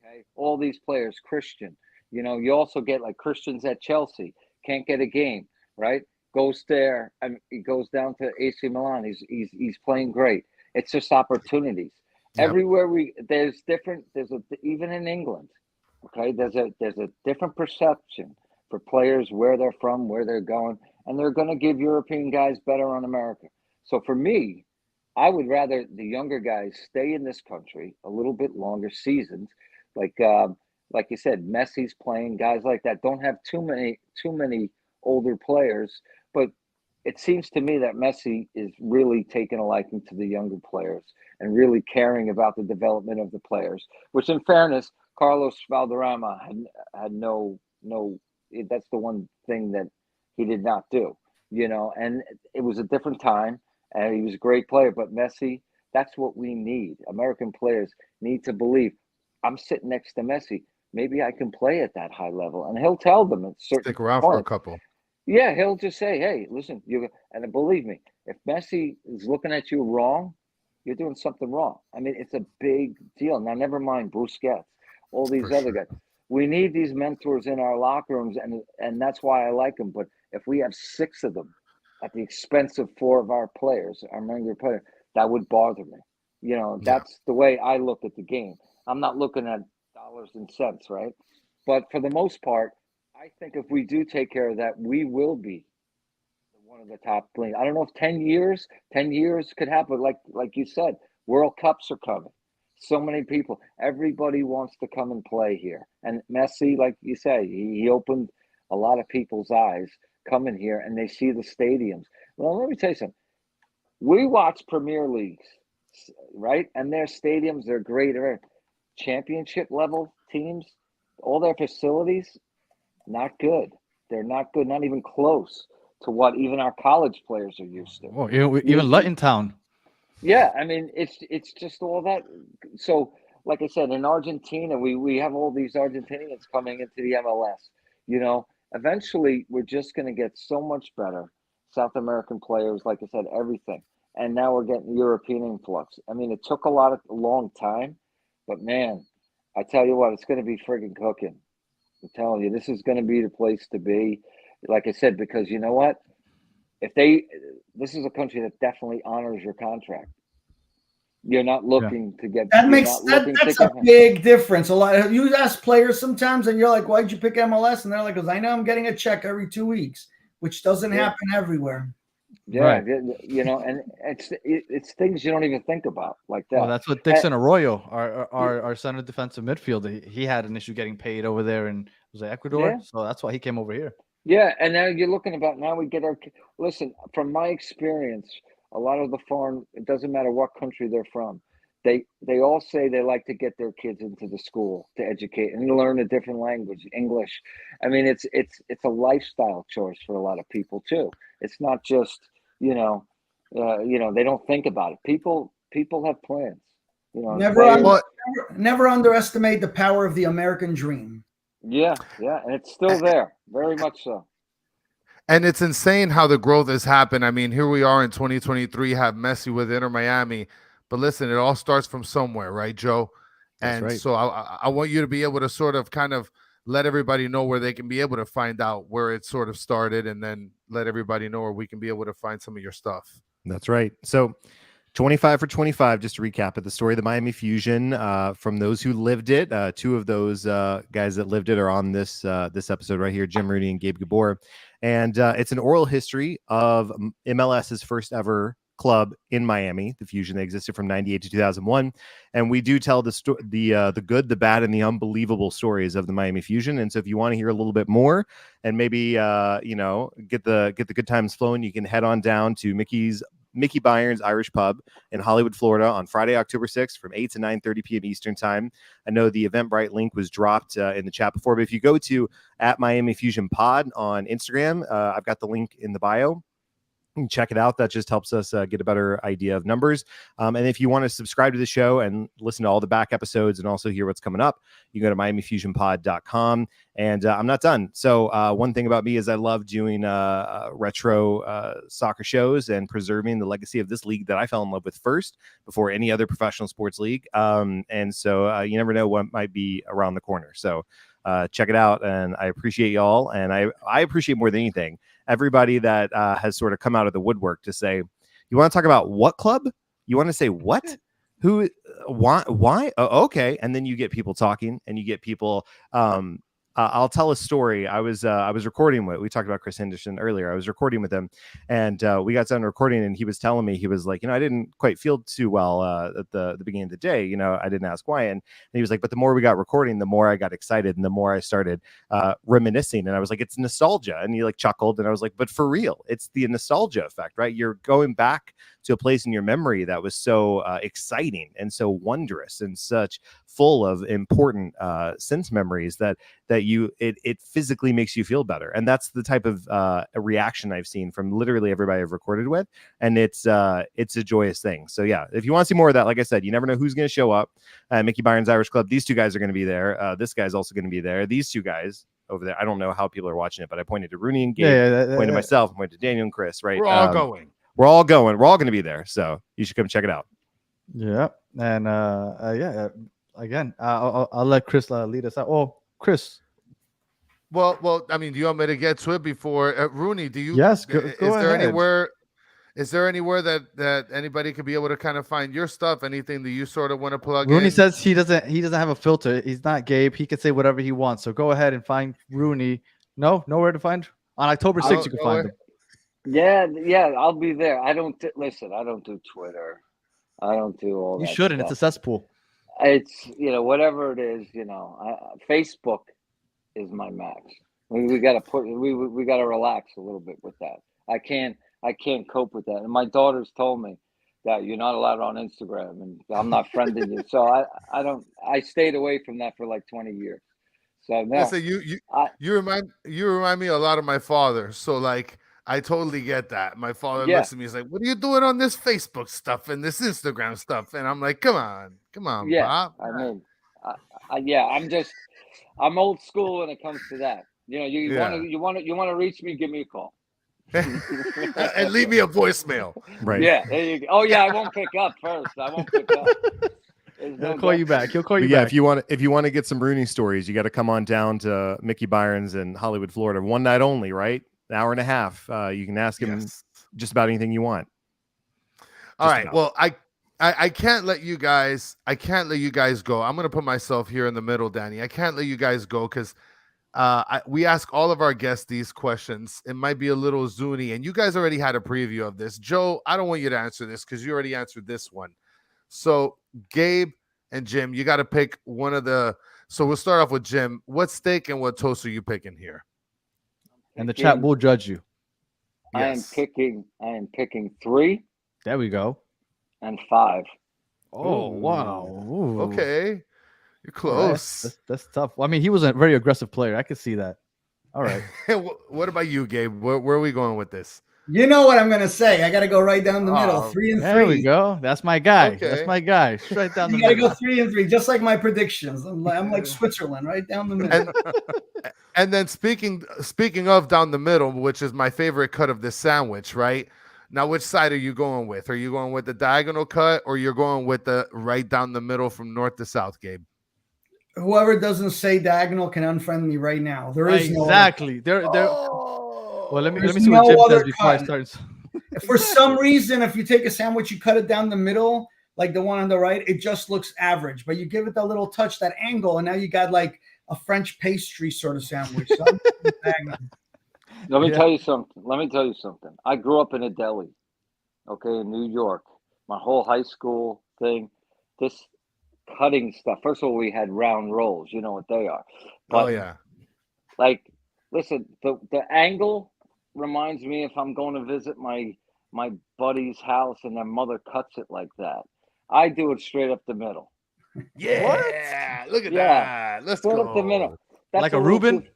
Okay, all these players, Christian. You also get like Christian's at Chelsea, can't get a game, right? Goes there, and he goes down to AC Milan. He's playing great. It's just opportunities. Yep. Everywhere even in England, okay, there's a different perception for players, where they're from, where they're going, and they're going to give European guys better on America. So for me, I would rather the younger guys stay in this country a little bit longer, seasons, like you said, Messi's playing, guys like that don't have too many older players. But it seems to me that Messi is really taking a liking to the younger players and really caring about the development of the players, which in fairness, Carlos Valderrama had no, that's the one thing that he did not do, and it was a different time, and he was a great player. But Messi, that's what we need. American players need to believe, I'm sitting next to Messi. Maybe I can play at that high level. And he'll tell them at certain stick around point. For a couple. Yeah, he'll just say, hey, listen, and believe me, if Messi is looking at you wrong, you're doing something wrong. I mean, it's a big deal. Now, never mind Busquets, all these other guys. We need these mentors in our locker rooms, and that's why I like them. But if we have 6 of them at the expense of 4 of our players, our younger players, that would bother me. That's the way I look at the game. I'm not looking at dollars and cents, right? But for the most part, I think if we do take care of that, we will be one of the top leagues. I don't know if 10 years could happen. Like you said, World Cups are coming. So many people, everybody wants to come and play here. And Messi, like you say, he opened a lot of people's eyes coming here, and they see the stadiums. Well, let me tell you something. We watch Premier Leagues, right? And their stadiums, they're great. Championship level teams, all their facilities, not good. They're not good, not even close to what even our college players are used to. Oh, even Luton Town. Yeah, I mean, it's just all that. So, like I said, in Argentina, we have all these Argentinians coming into the MLS. You know, eventually we're just going to get so much better. South American players, like I said, everything. And now we're getting European influx. I mean, it took a long time, but man, I tell you what, it's going to be friggin' cooking. I'm telling you, this is going to be the place to be. Like I said, because you know what? This is a country that definitely honors your contract. You're not looking to get. That's a big difference. A lot. You ask players sometimes, and you're like, "Why'd you pick MLS?" And they're like, "Because I know I'm getting a check every 2 weeks," which doesn't happen everywhere. Yeah, right. You know, and it's things you don't even think about like that. Well, that's what Dixon Arroyo, our center defensive midfielder, he had an issue getting paid over there in Ecuador, Yeah. so that's why he came over here. Yeah, and now you're looking about now we get our listen, from my experience, a lot of the foreign, it doesn't matter what country they're from, they all say they like to get their kids into the school to educate and learn a different language, English. I mean, it's a lifestyle choice for a lot of people too. It's not just they don't think about it. People have plans. You know, never underestimate the power of the American dream. Yeah, and it's still there, very much so. And it's insane how the growth has happened. I mean, here we are in 2023, have Messi with Inter Miami. But listen, it all starts from somewhere, right, Joe? That's right. So I want you to be able to sort of kind of let everybody know where they can be able to find out where it sort of started, and then let everybody know where we can be able to find some of your stuff. That's right. So 25 for 25, just to recap it, the story of the Miami Fusion, from those who lived it. Two of those guys that lived it are on this episode right here, Jim Rooney and Gabe Gabor. And it's an oral history of MLS's first ever club in Miami, the Fusion. They existed from 98 to 2001. And we do tell the good, the bad, and the unbelievable stories of the Miami Fusion. And so if you want to hear a little bit more and maybe, get the good times flowing, you can head on down to Mickey Byron's Irish Pub in Hollywood, Florida on Friday, October 6th from 8 to 9:30 p.m. Eastern time. I know the Eventbrite link was dropped in the chat before, but if you go to @MiamiFusionPod on Instagram, I've got the link in the bio. You can check it out. That just helps us get a better idea of numbers. And if you want to subscribe to the show and listen to all the back episodes and also hear what's coming up, you can go to MiamiFusionPod.com. And I'm not done. So one thing about me is I love doing retro soccer shows and preserving the legacy of this league that I fell in love with first before any other professional sports league. And so you never know what might be around the corner. So check it out. And I appreciate y'all. And I appreciate more than anything everybody that has sort of come out of the woodwork to say, you want to talk about what club? You want to say what? Who? Why? Oh, okay. And then you get people talking, and you get people. I'll tell a story. I was recording we talked about Chris Henderson earlier. I was recording with him, and we got done recording, and he was telling me, he was like, I didn't quite feel too well at the beginning of the day. I didn't ask why, and he was like, but the more we got recording, the more I got excited, and the more I started reminiscing, and I was like, it's nostalgia, and he like chuckled, and I was like, but for real, it's the nostalgia effect, right? You're going back to a place in your memory that was so exciting and so wondrous and such full of important sense memories that it physically makes you feel better. And that's the type of a reaction I've seen from literally everybody I've recorded with. And it's a joyous thing. So yeah, if you want to see more of that, like I said, you never know who's going to show up. Mickey Byron's Irish Club. These two guys are going to be there. This guy's also going to be there. These two guys over there. I don't know how people are watching it, but I pointed to Rooney and Gabe, pointed to myself, pointed to Daniel and Chris, right? We're all going. We're all going. We're all going to be there. So you should come check it out. Yeah. And again, I'll let Chris lead us out. Oh, Chris. Well, I mean, do you want me to get to it before Rooney? Do you? Yes. Go is there ahead. Is there anywhere that anybody could be able to kind of find your stuff? Anything that you sort of want to plug Rooney in? says he doesn't have a filter. He's not Gabe. He can say whatever he wants. So go ahead and find Rooney. No, nowhere to find. On October 6th, you can find him. Yeah, I'll be there. I don't listen. I don't do Twitter. I don't do all that. You shouldn't. Stuff. It's a cesspool. It's whatever it is. Facebook is my max. We got to we got to relax a little bit with that. I can't cope with that. And my daughters told me that you're not allowed on Instagram, and I'm not friending you. So I stayed away from that for like 20 years. So no, Listen, you remind me a lot of my father. So like I totally get that. My father looks at me, he's like, "What are you doing on this Facebook stuff and this Instagram stuff?" And I'm like, "Come on, Pop." I mean, I'm old school when it comes to that. You want to reach me, give me a call. And leave me a voicemail. Right. Yeah, there you go. Oh yeah, I won't pick up first. I won't pick up. He'll call you back. He'll call you back. Yeah, if you want to get some Rooney stories, you got to come on down to Mickey Byron's in Hollywood, Florida. One night only, right? An hour and a half. You can ask him just about anything you want. All right. Well, I can't let you guys. Go. I'm gonna put myself here in the middle, Danny. I can't let you guys go because we ask all of our guests these questions. It might be a little Zuni, and you guys already had a preview of this. Joe, I don't want you to answer this because you already answered this one. So Gabe and Jim, you got to pick one of the. So we'll start off with Jim. What steak and what toast are you picking here? And the chat will judge you. Yes. I am picking 3. There we go. And 5. Oh wow. Ooh. Okay. You're close. That's tough. I mean, he was a very aggressive player. I could see that. All right. What about you, Gabe? Where are we going with this? You know what I'm going to say. I got to go right down the middle. 3 and 3. There we go. That's my guy. Okay. That's my guy. Straight down the middle. You got to middle. go 3 and 3, just like my predictions. I'm like Switzerland, right down the middle. And then speaking of down the middle, which is my favorite cut of this sandwich, right? Now, which side are you going with? Are you going with the diagonal cut, or you're going with the right down the middle from north to south, Gabe? Whoever doesn't say diagonal can unfriend me right now. There is exactly. Well, let me see what Jim says before I start. For some reason, if you take a sandwich, you cut it down the middle, like the one on the right, it just looks average. But you give it that little touch, that angle, and now you got like a French pastry sort of sandwich. So Let me tell you something. I grew up in a deli, in New York. My whole high school thing, this cutting stuff. First of all, we had round rolls. You know what they are. But, like, listen, the angle reminds me if I'm going to visit my buddy's house and their mother cuts it like that. I do it straight up the middle. Yeah, what? Look at that. Let's straight go. Up the middle. That's like a Reuben?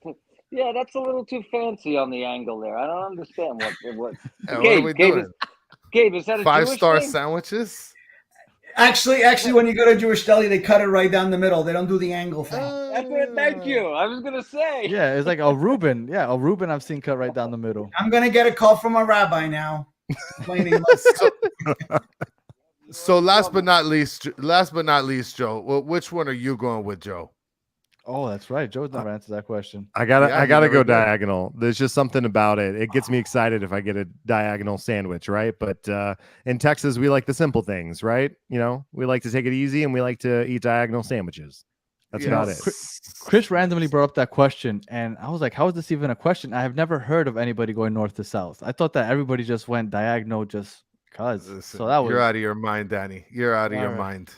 Yeah, that's a little too fancy on the angle there. I don't understand what. What are we doing? Gabe, is that a 5-star thing? Sandwiches? Actually, when you go to a Jewish deli, they cut it right down the middle. They don't do the angle thing. That's it. Thank you. I was gonna say. Yeah, it's like a Reuben. Yeah, a Reuben I've seen cut right down the middle. I'm gonna get a call from a rabbi now. So last but not least, Joe. Well, which one are you going with, Joe? Oh, that's right. Joe's never answered that question. I gotta go diagonal. There's just something about it. It gets me excited if I get a diagonal sandwich, right? But in Texas, we like the simple things, right? We like to take it easy and we like to eat diagonal sandwiches. That's about it. Chris randomly brought up that question, and I was like, how is this even a question? I have never heard of anybody going north to south. I thought that everybody just went diagonal just because. So that was. You're out of your mind, Danny. You're out of your mind.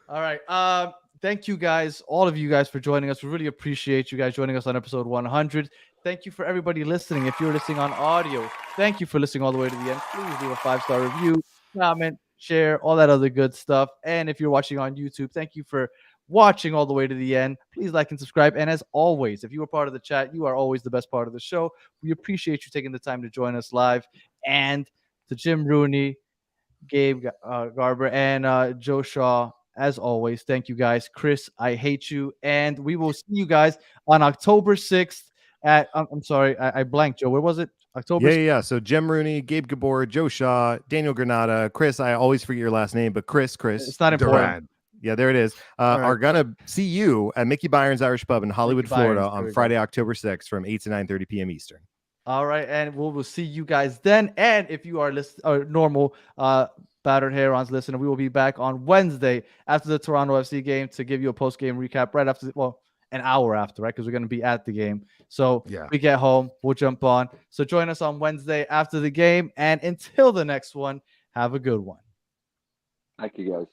All right. Thank you guys, all of you guys, for joining us. We really appreciate you guys joining us on episode 100. Thank you for everybody listening. If you're listening on audio, thank you for listening all the way to the end. Please leave a 5-star review, comment, share, all that other good stuff. And if you're watching on YouTube, thank you for watching all the way to the end. Please like and subscribe. And as always, if you were part of the chat, you are always the best part of the show. We appreciate you taking the time to join us live. And to Jim Rooney, Gabe Garber, and Joe Shaw, as always, thank you guys. Chris, I hate you. And we will see you guys on October 6th at, I'm sorry, I blanked, Joe. Where was it? October 6th? Yeah. So Jim Rooney, Gabe Gabor, Joe Shaw, Daniel Granada, Chris, I always forget your last name, but Chris. It's not important. Durant. Yeah, there it is. Are going to see you at Mickey Byron's Irish Pub in Hollywood, Florida on Friday, October 6th from 8 to 9:30 p.m. Eastern. All right, and we'll see you guys then. And if you are normal Battered Herons listener, we will be back on Wednesday after the Toronto FC game to give you a post-game recap right after, an hour after, right? Because we're going to be at the game. So we get home, we'll jump on. So join us on Wednesday after the game. And until the next one, have a good one. Thank you, guys.